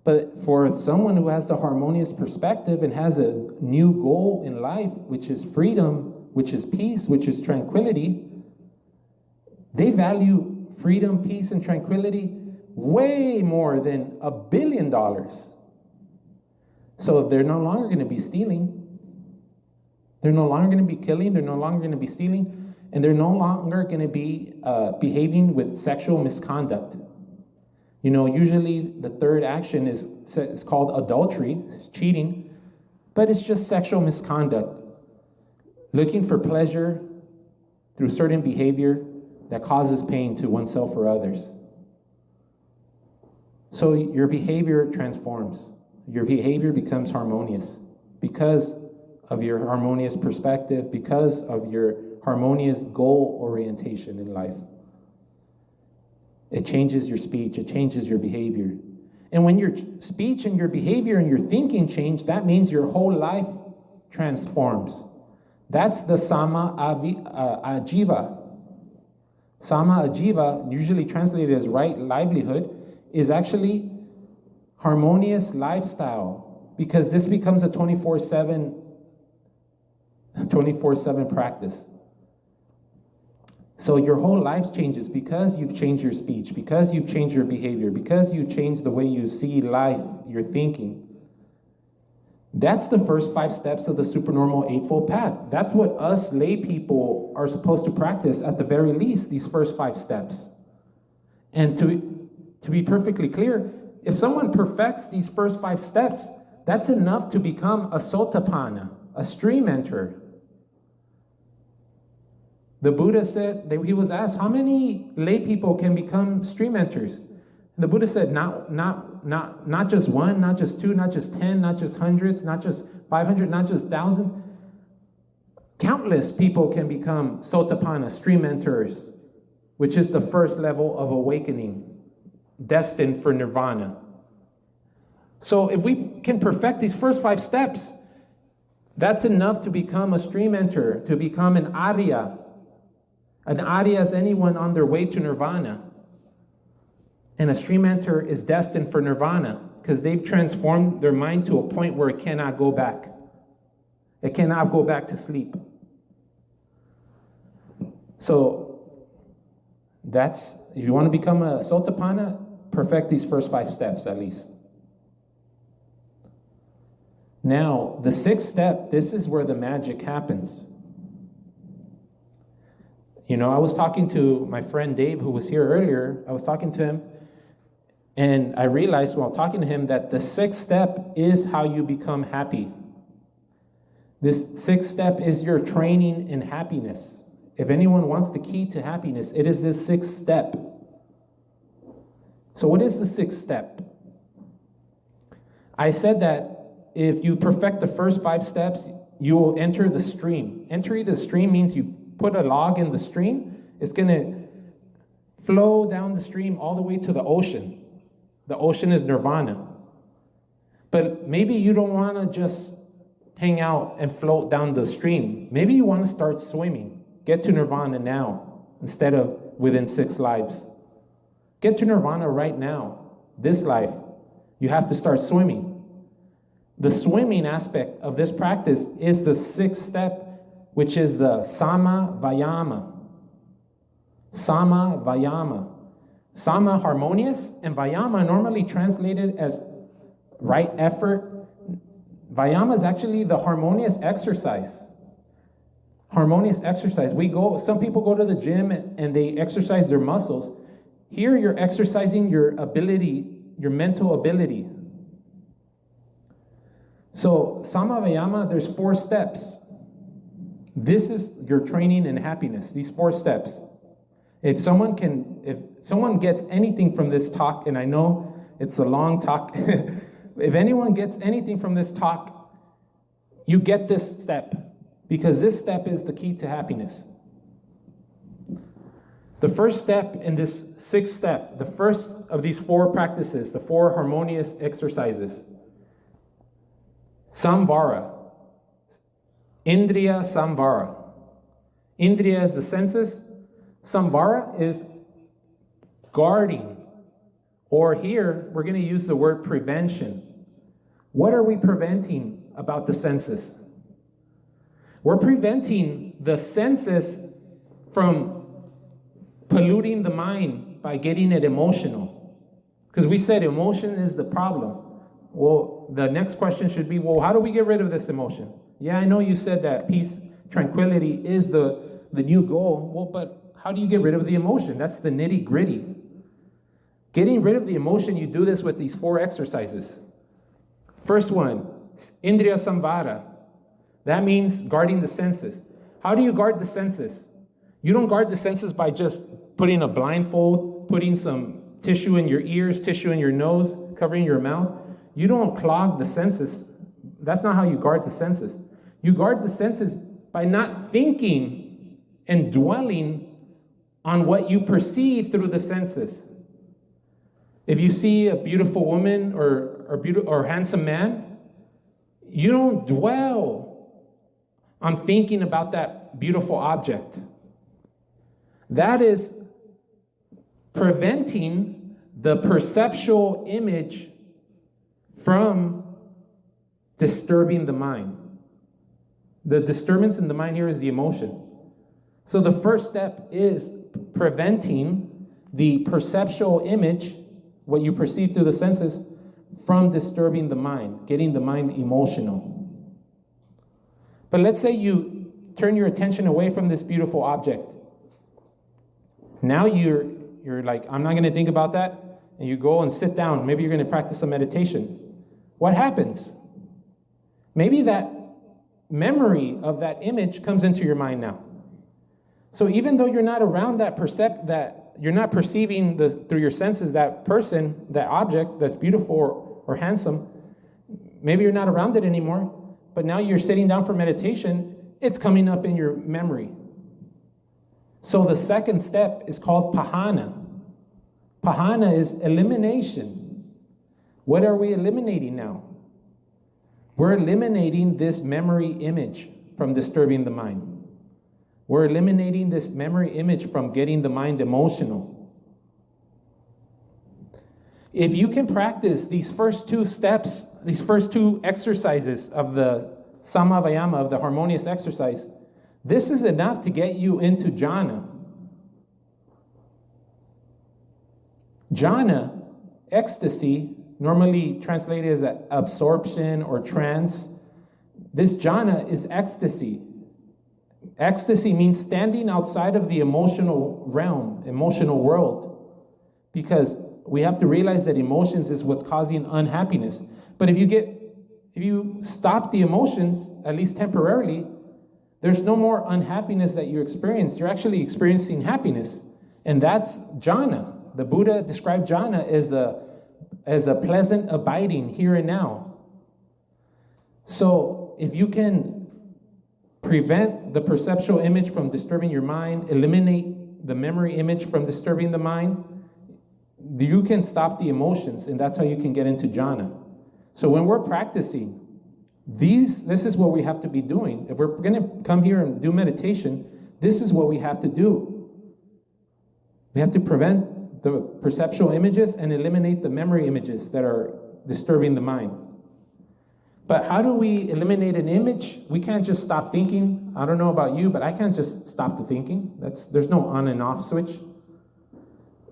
But for someone who has the harmonious perspective and has a new goal in life, which is freedom, which is peace, which is tranquility, they value freedom, peace, and tranquility way more than $1 billion. So they're no longer going to be stealing. They're no longer going to be killing. They're no longer going to be stealing. And they're no longer going to be behaving with sexual misconduct. You know, usually the third action is called adultery, it's cheating, but it's just sexual misconduct. Looking for pleasure through certain behavior that causes pain to oneself or others. So your behavior transforms. Your behavior becomes harmonious because of your harmonious perspective, because of your harmonious goal orientation in life. It changes your speech, it changes your behavior. And when your speech and your behavior and your thinking change, that means your whole life transforms. That's the Sama Ajiva. Sama Ajiva, usually translated as right livelihood, is actually harmonious lifestyle, because this becomes a 24/7 practice. So your whole life changes because you've changed your speech, because you've changed your behavior, because you changed the way you see life, your thinking. That's the first 5 steps of the Supernormal Eightfold Path. That's what us lay people are supposed to practice at the very least, these first 5 steps. And to be perfectly clear, if someone perfects these first 5 steps, that's enough to become a sotapanna, a stream enterer. The Buddha said, he was asked, how many lay people can become stream enterers? And the Buddha said, not just 1, not just 2, not just 10, not just hundreds, not just 500, not just 1,000. Countless people can become sotapanna, stream enterers, which is the first level of awakening, destined for nirvana. So if we can perfect these first 5 steps, that's enough to become a stream enterer, to become an Arya. An Arya is anyone on their way to nirvana. And a stream enterer is destined for nirvana because they've transformed their mind to a point where it cannot go back. It cannot go back to sleep. So that's, if you want to become a sotapanna, perfect these first 5 steps at least. Now, the 6th step, this is where the magic happens. You know, I was talking to my friend Dave, who was here earlier. I was talking to him, and I realized while talking to him that the 6th step is how you become happy. This 6th step is your training in happiness. If anyone wants the key to happiness, it is this 6th step. So what is the 6th step? I said that if you perfect the first 5 steps, you will enter the stream. Entering the stream means you put a log in the stream, it's going to flow down the stream all the way to the ocean. The ocean is nirvana. But maybe you don't want to just hang out and float down the stream. Maybe you want to start swimming. Get to nirvana now instead of within 6 lives. Get to nirvana right now, this life. You have to start swimming. The swimming aspect of this practice is the 6th step, which is the Sama Vayama. Sama Vayama. Sama, harmonious, and Vayama normally translated as right effort. Vayama is actually the harmonious exercise. Harmonious exercise. Some people go to the gym and they exercise their muscles. Here you're exercising your ability, your mental ability. So Sama Vayama, there's 4 steps. This is your training in happiness, these 4 steps. If someone gets anything from this talk, and I know it's a long talk, if anyone gets anything from this talk, you get this step, because this step is the key to happiness. The first step in this sixth step, the first of these four practices, the four harmonious exercises, samvara, indriya samvara. Indriya is the senses, samvara is guarding, or here we're going to use the word prevention. What are we preventing about the senses? We're preventing the senses from polluting the mind by getting it emotional. Because we said emotion is the problem. Well, the next question should be, well, how do we get rid of this emotion? Yeah, I know you said that peace, tranquility is the new goal. Well, but how do you get rid of the emotion? That's the nitty gritty. Getting rid of the emotion, you do this with these four exercises. First one, indriya samvara. That means guarding the senses. How do you guard the senses? You don't guard the senses by just putting a blindfold, putting some tissue in your ears, tissue in your nose, covering your mouth. You don't clog the senses. That's not how you guard the senses. You guard the senses by not thinking and dwelling on what you perceive through the senses. If you see a beautiful woman or handsome man, you don't dwell on thinking about that beautiful object. That is preventing the perceptual image from disturbing the mind. The disturbance in the mind here is the emotion. So the first step is preventing the perceptual image, what you perceive through the senses, from disturbing the mind, getting the mind emotional. But let's say you turn your attention away from this beautiful object. Now you're like, I'm not going to think about that. And you go and sit down. Maybe you're going to practice some meditation. What happens? Maybe that memory of that image comes into your mind now. So even though you're not around that you're not perceiving through your senses that person, that object that's beautiful or handsome, maybe you're not around it anymore, but now you're sitting down for meditation, it's coming up in your memory. So the second step is called pahana. Pahana is elimination. What are we eliminating now? We're eliminating this memory image from disturbing the mind. We're eliminating this memory image from getting the mind emotional. If you can practice these first two steps, these first two exercises of the samavayama, of the harmonious exercise, this is enough to get you into jhana. Jhana, ecstasy, normally translated as absorption or trance. This jhana is ecstasy. Ecstasy means standing outside of the emotional realm, emotional world. Because we have to realize that emotions is what's causing unhappiness. But if you stop the emotions, at least temporarily, there's no more unhappiness that you experience. You're actually experiencing happiness. And that's jhana. The Buddha described jhana as a pleasant abiding here and now. So if you can prevent the perceptual image from disturbing your mind, eliminate the memory image from disturbing the mind, you can stop the emotions, and that's how you can get into jhana. So when we're practicing, this is what we have to be doing. If we're going to come here and do meditation, this is what we have to do. We have to prevent the perceptual images and eliminate the memory images that are disturbing the mind. But how do we eliminate an image? We can't just stop thinking. I don't know about you, but I can't just stop the thinking. There's no on and off switch.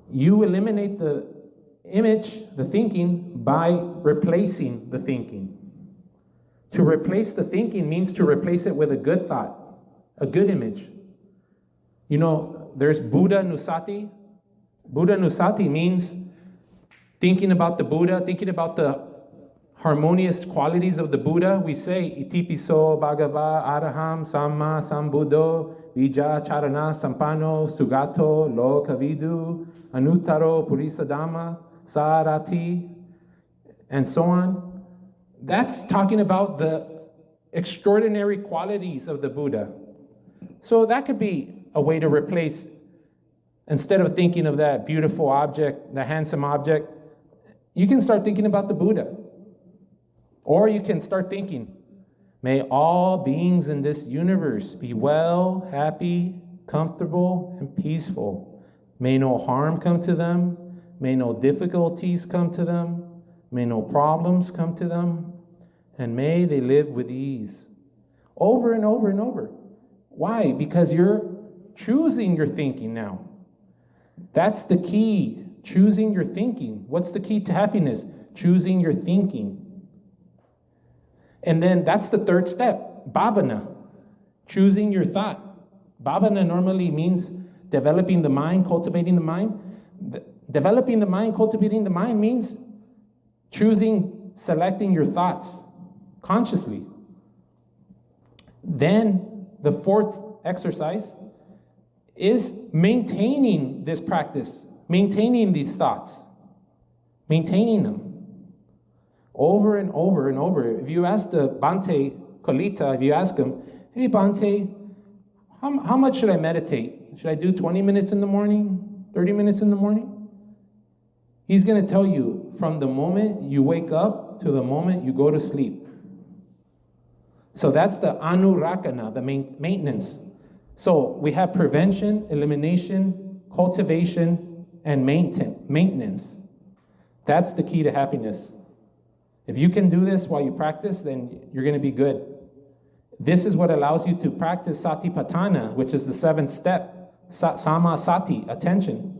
You eliminate the image, the thinking, by replacing the thinking. To replace the thinking means to replace it with a good thought, a good image. You know, there's Buddha Nusati. Buddha Nusati means thinking about the Buddha, thinking about the harmonious qualities of the Buddha. We say, Iti piso bhagava araham samma sambuddho vija charana sampano sugato lo kavidu anutaro purisa dhamma sarati, and so on. That's talking about the extraordinary qualities of the Buddha. So that could be a way to replace, instead of thinking of that beautiful object, the handsome object, you can start thinking about the Buddha. Or you can start thinking, may all beings in this universe be well, happy, comfortable, and peaceful. May no harm come to them. May no difficulties come to them. May no problems come to them. And may they live with ease. Over and over and over. Why? Because you're choosing your thinking now. That's the key. Choosing your thinking. What's the key to happiness? Choosing your thinking. And then that's the third step, bhavana, choosing your thought. Bhavana normally means developing the mind, cultivating the mind. Developing the mind, cultivating the mind means choosing, selecting your thoughts consciously. Then the fourth exercise is maintaining this practice, maintaining these thoughts, maintaining them. Over and over and over. If you ask the Bhante Kolita, if you ask him, hey Bhante, how much should I meditate? Should I do 20 minutes in the morning, 30 minutes in the morning? He's going to tell you from the moment you wake up to the moment you go to sleep. So that's the anurakana, the maintenance. So we have prevention, elimination, cultivation, and maintenance. That's the key to happiness. If you can do this while you practice, then you're going to be good. This is what allows you to practice satipatthana, which is the seventh step. Sama sati, attention.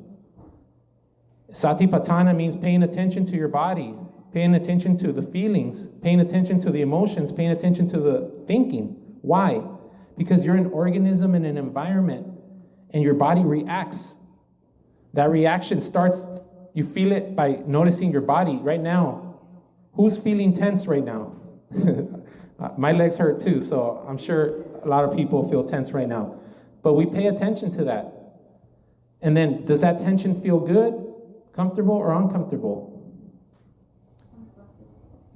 Satipatthana means paying attention to your body, paying attention to the feelings, paying attention to the emotions, paying attention to the thinking. Why? Because you're an organism in an environment and your body reacts. That reaction starts, you feel it by noticing your body. Right now, who's feeling tense right now? My legs hurt too, so I'm sure a lot of people feel tense right now. But we pay attention to that. And then, does that tension feel good, comfortable, or uncomfortable?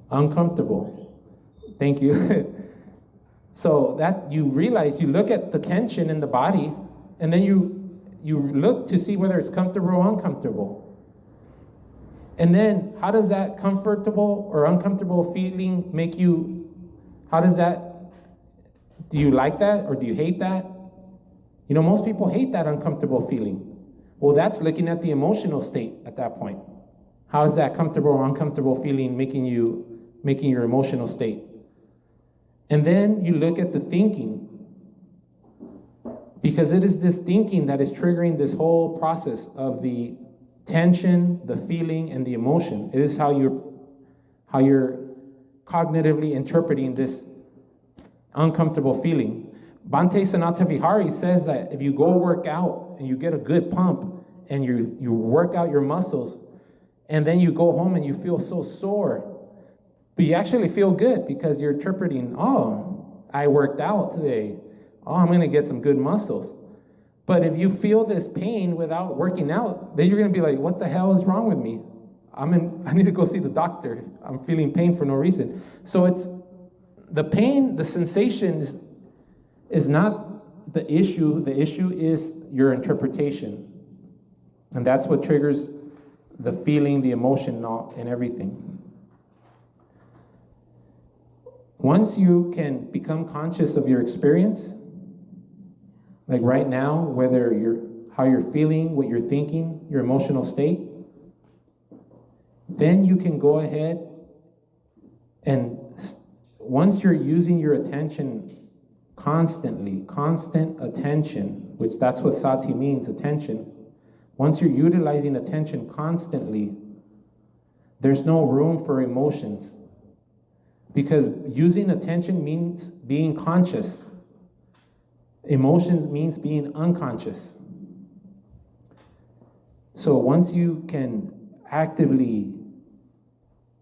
Uncomfortable. Thank you. So that you realize, you look at the tension in the body, and then you look to see whether it's comfortable or uncomfortable. And then, how does that comfortable or uncomfortable feeling make you, do you like that or do you hate that? You know, most people hate that uncomfortable feeling. Well, that's looking at the emotional state at that point. How is that comfortable or uncomfortable feeling making your emotional state? And then you look at the thinking. Because it is this thinking that is triggering this whole process of the tension, the feeling, and the emotion. It is how you're cognitively interpreting this uncomfortable feeling. Bhante Sanata Vihari says that if you go work out and you get a good pump and you work out your muscles and then you go home and you feel so sore, but you actually feel good because you're interpreting, oh, I worked out today. Oh, I'm going to get some good muscles. But if you feel this pain without working out, then you're going to be like, what the hell is wrong with me? I need to go see the doctor. I'm feeling pain for no reason. So it's the pain, the sensation is not the issue. The issue is your interpretation. And that's what triggers the feeling, the emotion, and everything. Once you can become conscious of your experience, like right now, whether how you're feeling, what you're thinking, your emotional state, then you can go ahead and once you're using your attention constantly, constant attention, which that's what sati means, attention. Once you're utilizing attention constantly, there's no room for emotions. Because using attention means being conscious. Emotion means being unconscious. So once you can actively,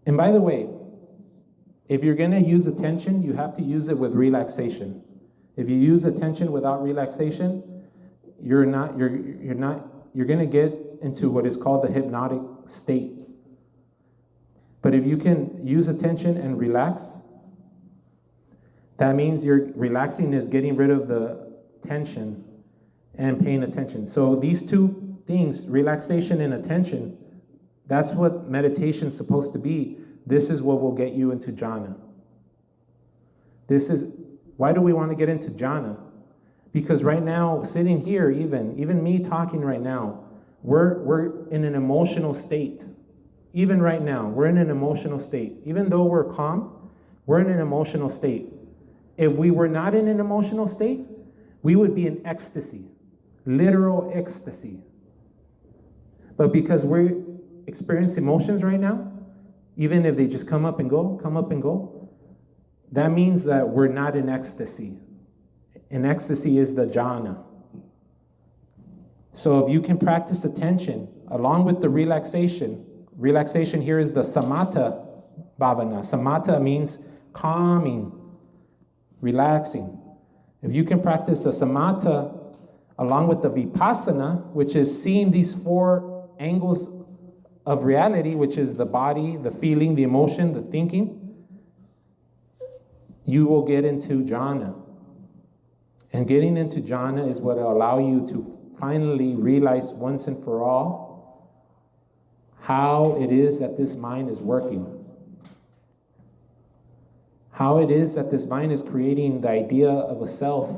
and by the way, if you're going to use attention, you have to use it with relaxation. If you use attention without relaxation, you're going to get into what is called the hypnotic state. But if you can use attention and relax, that means you're relaxing is getting rid of the tension and paying attention. So these two things, relaxation and attention, that's what meditation is supposed to be. This is what will get you into jhana. Why do we want to get into jhana? Because right now, sitting here, even me talking right now, we're in an emotional state. Even right now, we're in an emotional state. Even though we're calm, we're in an emotional state. If we were not in an emotional state, we would be in ecstasy, literal ecstasy. But because we experience emotions right now, even if they just come up and go, that means that we're not in ecstasy. And ecstasy is the jhana. So if you can practice attention along with the relaxation here is the samatha bhavana. Samatha means calming, relaxing. If you can practice the samatha along with the vipassana, which is seeing these four angles of reality, which is the body, the feeling, the emotion, the thinking, you will get into jhana. And getting into jhana is what will allow you to finally realize once and for all how it is that this mind is working. How it is that this mind is creating the idea of a self.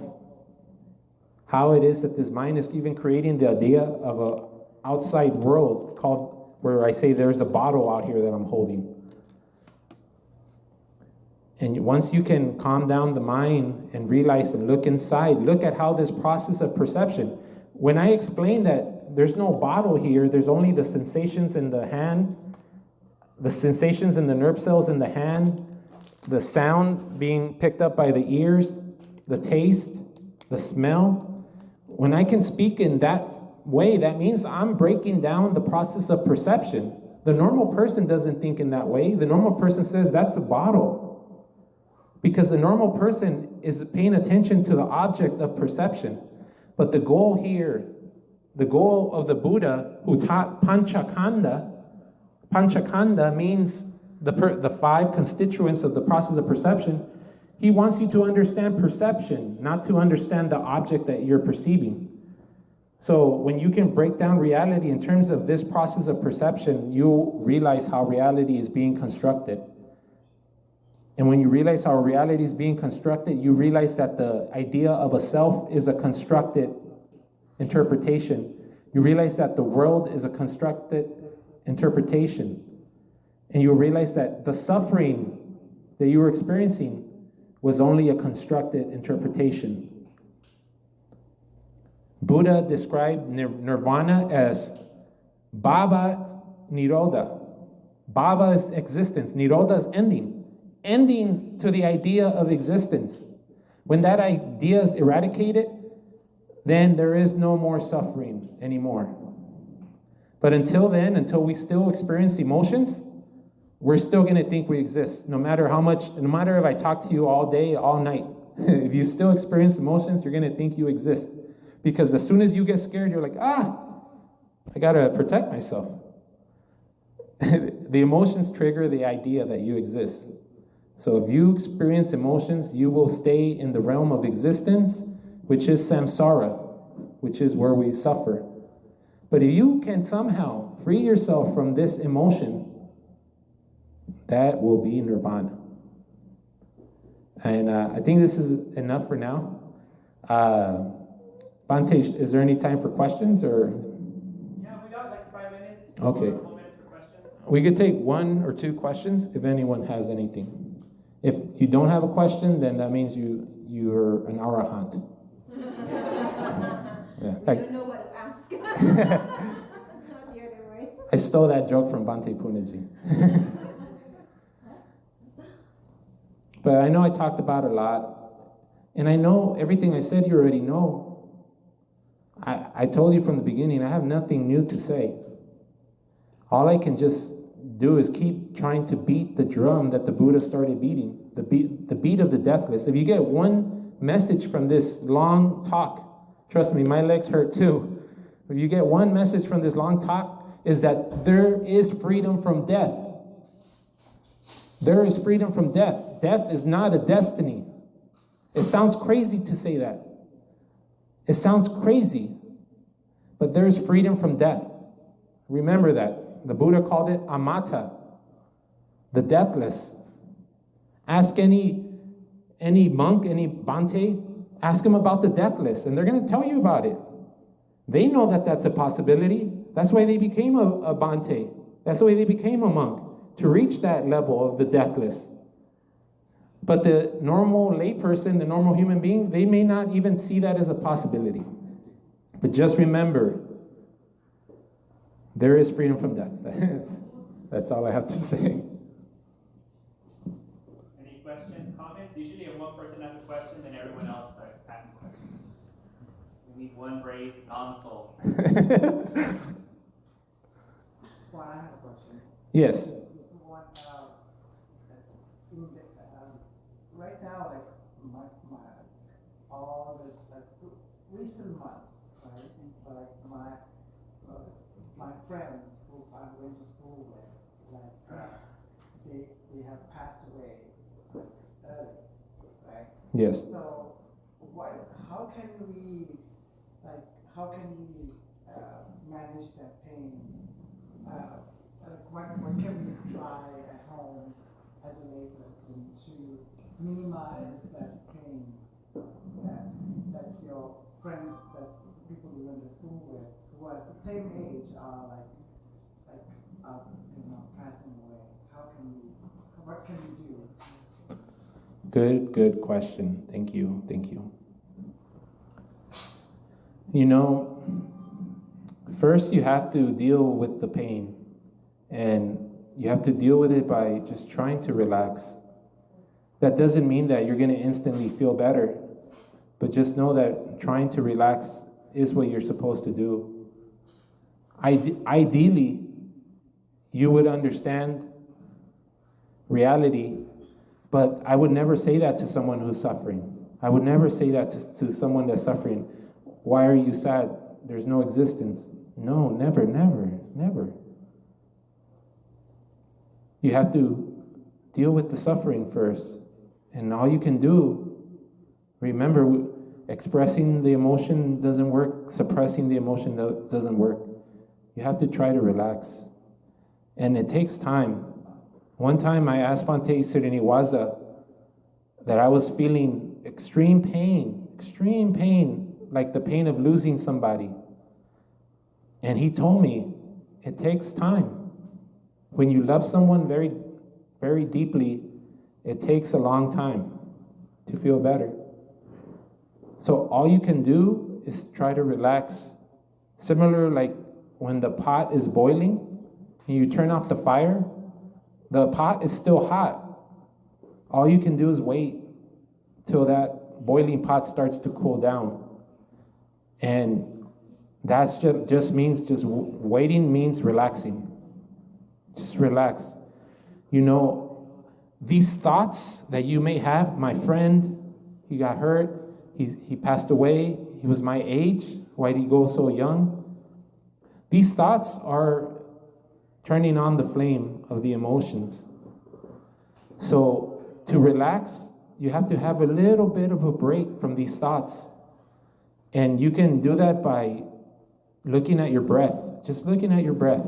How it is that this mind is even creating the idea of an outside world called, where I say there's a bottle out here that I'm holding. And once you can calm down the mind and realize and look inside, look at how this process of perception, when I explain that there's no bottle here, there's only the sensations in the hand, the sensations in the nerve cells in the hand, the sound being picked up by the ears, the taste, the smell. When I can speak in that way, that means I'm breaking down the process of perception. The normal person doesn't think in that way. The normal person says that's a bottle. Because the normal person is paying attention to the object of perception. But the goal here, the goal of the Buddha who taught Panchakanda means the five constituents of the process of perception. He wants you to understand perception, not to understand the object that you're perceiving. So when you can break down reality in terms of this process of perception, you'll realize how reality is being constructed. And when you realize how reality is being constructed, you realize that the idea of a self is a constructed interpretation. You realize that the world is a constructed interpretation. And you realize that the suffering that you were experiencing was only a constructed interpretation. Buddha described nirvana as bhava nirodha. Bhava is existence, nirodha is ending. Ending to the idea of existence. When that idea is eradicated, then there is no more suffering anymore. But until then, until we still experience emotions, we're still going to think we exist. No matter how much, no matter if I talk to you all day, all night, if you still experience emotions, you're going to think you exist. Because as soon as you get scared, you're like, I got to protect myself. The emotions trigger the idea that you exist. So if you experience emotions, you will stay in the realm of existence, which is samsara, which is where we suffer. But if you can somehow free yourself from this emotion, that will be nirvana. And I think this is enough for now. Bhante, is there any time for questions? Or? Yeah, we got like 5 minutes. Okay. 4 minutes for questions. We could take 1 or 2 questions if anyone has anything. If you don't have a question, then that means you're an arahant. Yeah. I don't know what to ask. Not the other way. I stole that joke from Bhante Punaji. But I know I talked about it a lot. And I know everything I said you already know. I told you from the beginning, I have nothing new to say. All I can just do is keep trying to beat the drum that the Buddha started beating, the beat of the deathless. If you get one message from this long talk, trust me, my legs hurt too. If you get one message from this long talk, is that there is freedom from death. There is freedom from death. Death is not a destiny. It sounds crazy to say that. It sounds crazy, but there is freedom from death. Remember that. The Buddha called it amata, the deathless. Ask any monk, any Bhante, ask them about the deathless, and they're going to tell you about it. They know that that's a possibility. That's why they became a Bhante. That's why they became a monk, to reach that level of the deathless. But the normal layperson, the normal human being, they may not even see that as a possibility. But just remember, there is freedom from death. That's all I have to say. Any questions, comments? Usually if one person asks a question, then everyone else starts asking questions. We need one brave non-soul. Well, I have a question. Yes. Right now, like my all the recent months, right? Like my friends who I went to school with, like they have passed away early, right? Yes. So how can we manage that pain? What can we try at home as a layperson to minimize that pain that your friends, that people you went to school with, who are the same age, are passing away? What can we do? Good question. Thank you. You know, first you have to deal with the pain, and you have to deal with it by just trying to relax. That doesn't mean that you're going to instantly feel better, but just know that trying to relax is what you're supposed to do. Ideally, you would understand reality, but I would never say that to someone who's suffering. I would never say that to someone that's suffering. Why are you sad? There's no existence. No, never. You have to deal with the suffering first. And all you can do, remember, expressing the emotion doesn't work, suppressing the emotion doesn't work. You have to try to relax. And it takes time. One time I asked Bhante Siriniwasa that I was feeling extreme pain, like the pain of losing somebody. And he told me, it takes time. When you love someone very, very deeply, it takes a long time to feel better. So all you can do is try to relax. Similar like when the pot is boiling and you turn off the fire, the pot is still hot. All you can do is wait till that boiling pot starts to cool down. And that's just means waiting means relaxing. Just relax. You know, these thoughts that you may have, my friend, he got hurt, he passed away, he was my age, why did he go so young? These thoughts are turning on the flame of the emotions. So to relax, you have to have a little bit of a break from these thoughts. And you can do that by looking at your breath, just looking at your breath.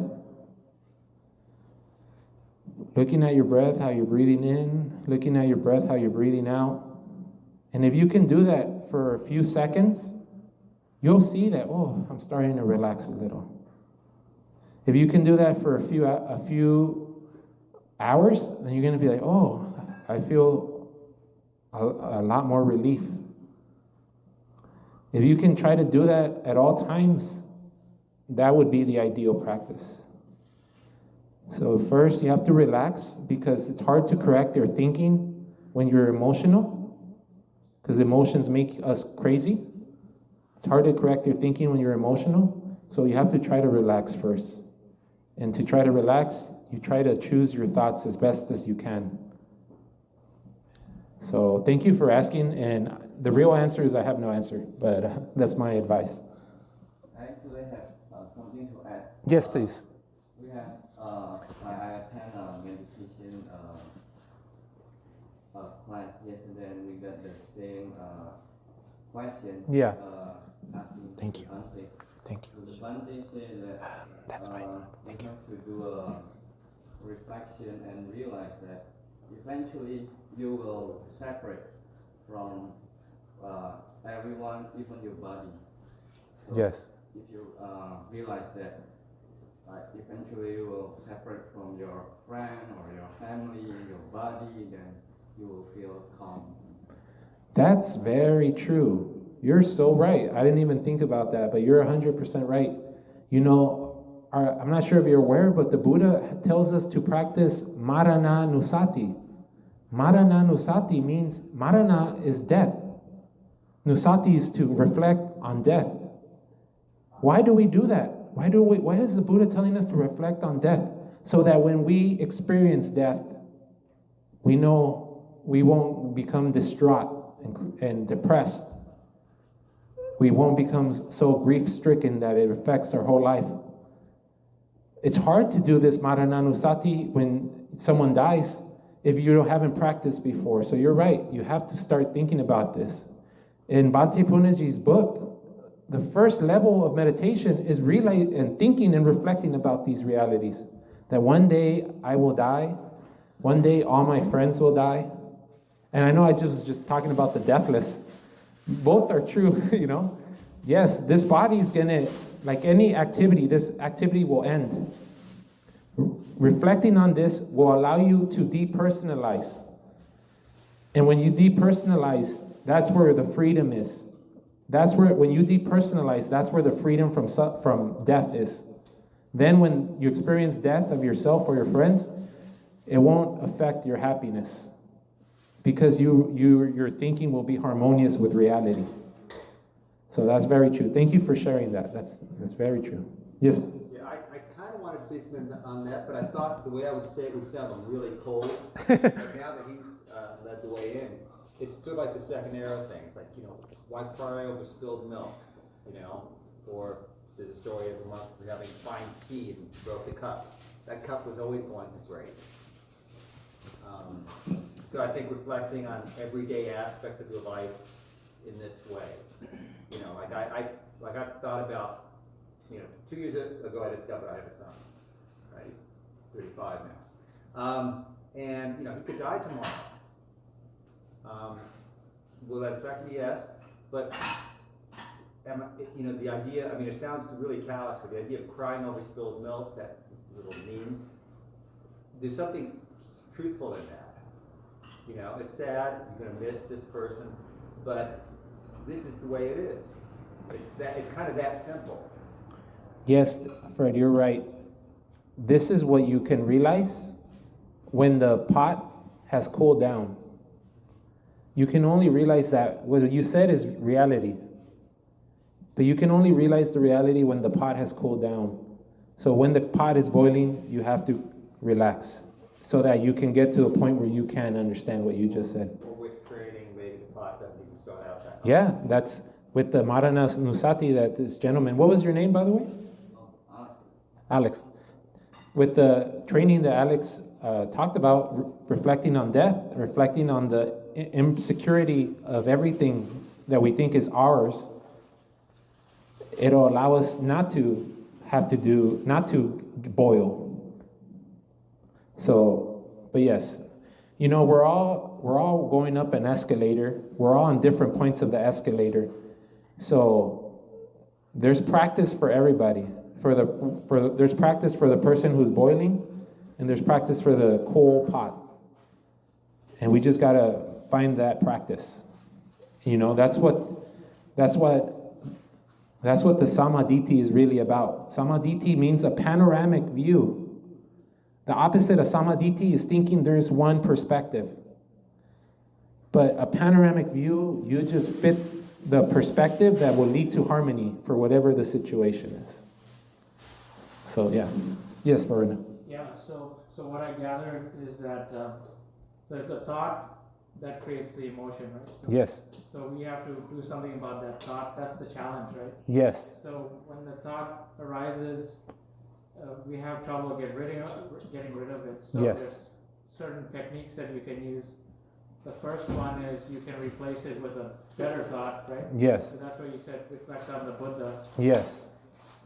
Looking at your breath, how you're breathing in, looking at your breath, how you're breathing out. And if you can do that for a few seconds, you'll see that, oh, I'm starting to relax a little. If you can do that for a few hours, then you're going to be like, oh, I feel a lot more relief. If you can try to do that at all times, that would be the ideal practice. So first you have to relax, because it's hard to correct your thinking when you're emotional, because emotions make us crazy. It's hard to correct your thinking when you're emotional, so you have to try to relax first. And to try to relax, you try to choose your thoughts as best as you can. So thank you for asking, and the real answer is I have no answer, but that's my advice. I actually have something to add. Yes, please. We have, I attend a meditation class yesterday, and we got the same question. Yeah. Asking Thank you. Bhante. Thank you. So the Bhante said that That's fine. Thank you you. have to do a reflection and realize that eventually you will separate from everyone, even your body. So Yes. if you realize that eventually you will separate from your friend or your family, your body, then you will feel calm. That's very true. You're so right. I didn't even think about that, but you're 100% right. You know, I'm not sure if you're aware, but the Buddha tells us to practice marana nusati. Marana nusati means, marana is death. Nusati is to reflect on death. Why do we do that? Why is the Buddha telling us to reflect on death? So that when we experience death, we know we won't become distraught and depressed. We won't become so grief-stricken that it affects our whole life. It's hard to do this Marananusati when someone dies if you haven't practiced before. So you're right, you have to start thinking about this. In Bhante Punaji's book, the first level of meditation is really and thinking and reflecting about these realities. That one day I will die, one day all my friends will die. And I know I just talking about the deathless. Both are true, you know. Yes, this body is gonna, like any activity, this activity will end. Reflecting on this will allow you to depersonalize. And when you depersonalize, that's where the freedom is. That's where, when you depersonalize, that's where the freedom from death is. Then when you experience death of yourself or your friends, it won't affect your happiness. Because your thinking will be harmonious with reality. So that's very true. Thank you for sharing that. That's very true. Yes? Yeah, I kind of wanted to say something on that, but I thought the way I would say it would sound really cold. But now that he's led the way in, it's sort of like the second arrow thing. It's like, you know, why cry over spilled milk? You know? Or there's a story of a monk having fine tea and broke the cup. That cup was always going to raise. So I think reflecting on everyday aspects of your life in this way, you know, like I've thought about, you know, 2 years ago I discovered I have a son, right? He's 35 now, and you know he could die tomorrow. Will that affect me? Yes, but you know the idea. I mean, it sounds really callous, but the idea of crying over spilled milk, that little meme. There's something truthful in that. You know, it's sad, you're going to miss this person, but this is the way it is. It's kind of that simple. Yes, Fred, you're right. This is what you can realize when the pot has cooled down. You can only realize that what you said is reality. But you can only realize the reality when the pot has cooled down. So when the pot is boiling, you have to relax, so that you can get to a point where you can understand what you just said. Or with training, maybe the pot doesn't even start out that high. Yeah, that's with the Marana Nusati that this gentleman, what was your name, by the way? Alex. With the training that Alex talked about, reflecting on death, reflecting on the insecurity of everything that we think is ours, it'll allow us not to boil. So, but yes, you know, we're all going up an escalator. We're all on different points of the escalator. So there's practice for everybody. There's practice for the person who's boiling, and there's practice for the cool pot. And we just gotta find that practice. You know, that's what the samadhi is really about. Samadhi means a panoramic view. The opposite of samadhi is thinking there's one perspective. But a panoramic view, you just fit the perspective that will lead to harmony for whatever the situation is. So yeah. Yes, Marina. Yeah, so what I gathered is that there's a thought that creates the emotion, right? So, Yes. So we have to do something about that thought. That's the challenge, right? Yes. So when the thought arises, we have trouble getting rid of it. So Yes. there's certain techniques that you can use. The first one is you can replace it with a better thought, right? Yes. So that's what you said, reflect on the Buddha. Yes.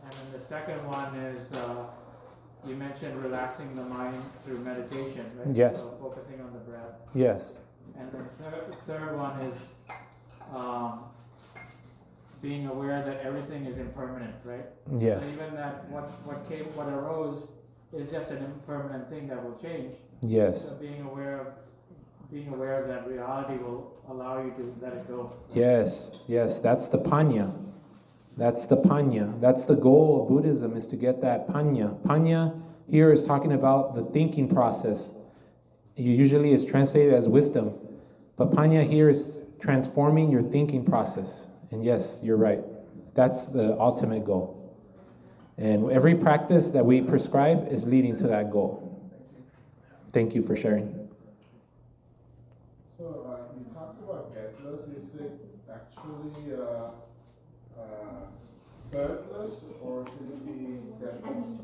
And then the second one is you mentioned relaxing the mind through meditation, right? Yes. So focusing on the breath. Yes. And then third one is being aware that everything is impermanent, right? Yes. So even that what arose is just an impermanent thing that will change. Yes. So being aware that reality will allow you to let it go. Yes. Yes. That's the panya. That's the panya. That's the goal of Buddhism, is to get that panya. Panya here is talking about the thinking process. Usually it's translated as wisdom, but panya here is transforming your thinking process. And yes, you're right. That's the ultimate goal. And every practice that we prescribe is leading to that goal. Thank you for sharing. So you talked about deathless. Is it actually birthless, or should it be deathless?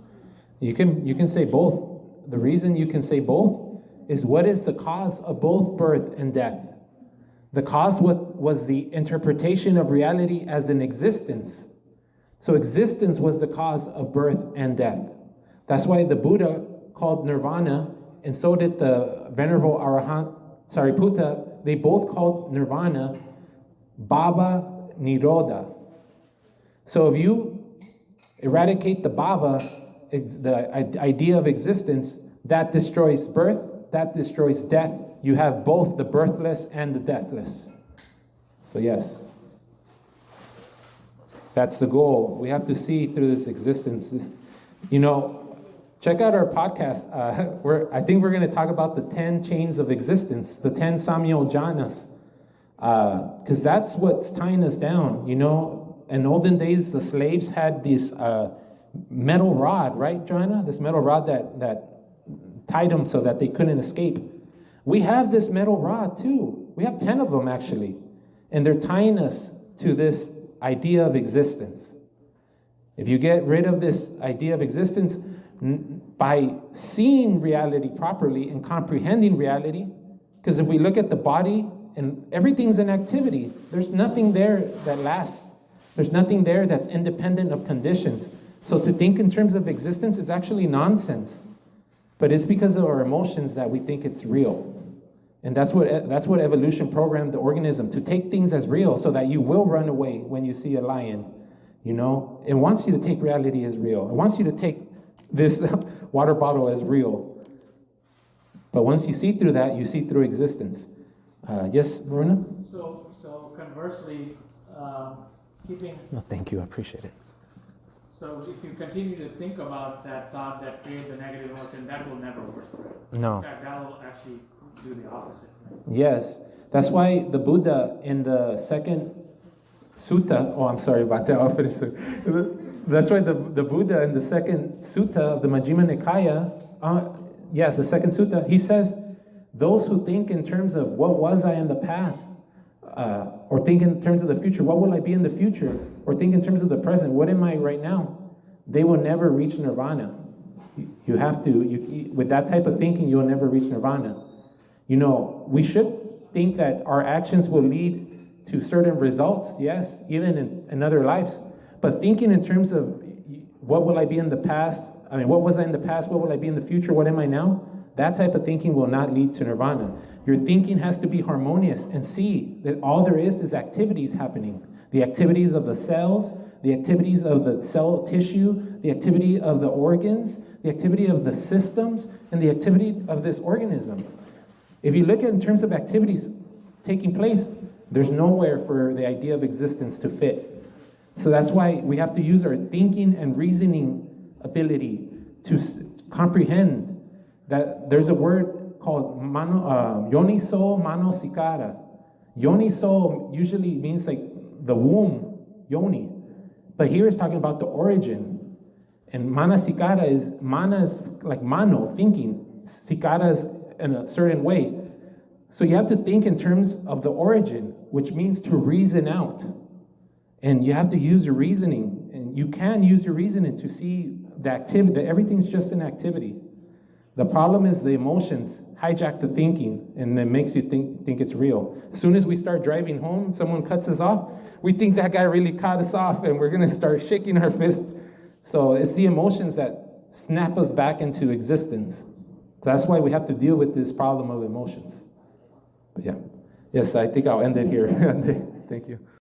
You can say both. The reason you can say both is, what is the cause of both birth and death? The cause was the interpretation of reality as an existence. So existence was the cause of birth and death. That's why the Buddha called nirvana, and so did the Venerable Arahant Sariputta. They both called nirvana bhava nirodha. So if you eradicate the bhava, the idea of existence, that destroys birth, that destroys death. You have both the birthless and the deathless. So yes, that's the goal. We have to see through this existence. You know, check out our podcast. I think we're going to talk about the 10 chains of existence, the 10 samyojanas, because that's what's tying us down. You know, in olden days, the slaves had this metal rod, right, Joanna? This metal rod that tied them so that they couldn't escape. We have this metal rod too. We have 10 of them actually. And they're tying us to this idea of existence. If you get rid of this idea of existence by seeing reality properly and comprehending reality, because if we look at the body and everything's an activity, there's nothing there that lasts. There's nothing there that's independent of conditions. So to think in terms of existence is actually nonsense. But it's because of our emotions that we think it's real. And that's what evolution programmed the organism, to take things as real so that you will run away when you see a lion. You know, it wants you to take reality as real. It wants you to take this water bottle as real. But once you see through that, you see through existence. Yes, Varuna? So conversely, keeping... No, thank you. I appreciate it. So if you continue to think about that thought that creates a negative emotion, that will never work, right? No. In fact, that will actually do the opposite, right? Yes. That's why the Buddha in the second sutta, Bhante, I'll finish soon. That's why the Buddha in the second sutta of the Majjhima Nikaya, the second sutta, he says, those who think in terms of what was I in the past, or think in terms of the future, what will I be in the future? Or think in terms of the present, what am I right now? They will never reach nirvana. You have to, with that type of thinking, you'll never reach nirvana. You know, we should think that our actions will lead to certain results, yes, even in other lives. But thinking in terms of what will I be in the past, what was I in the past, what will I be in the future, what am I now? That type of thinking will not lead to nirvana. Your thinking has to be harmonious and see that all there is activities happening. The activities of the cells, the activities of the cell tissue, the activity of the organs, the activity of the systems, and the activity of this organism. If you look at in terms of activities taking place, there's nowhere for the idea of existence to fit. So that's why we have to use our thinking and reasoning ability to comprehend that there's a word called yoniso manasikara. Yoniso usually means like the womb, yoni. But here it's talking about the origin. And manasikara mana is like mano, thinking. Sikara is in a certain way. So you have to think in terms of the origin, which means to reason out. And you have to use your reasoning. And you can use your reasoning to see the activity, that everything's just an activity. The problem is the emotions hijack the thinking, and it makes you think it's real. As soon as we start driving home, someone cuts us off, we think that guy really cut us off, and we're going to start shaking our fist. So it's the emotions that snap us back into existence. So that's why we have to deal with this problem of emotions. But yeah. Yes, I think I'll end it here. Thank you.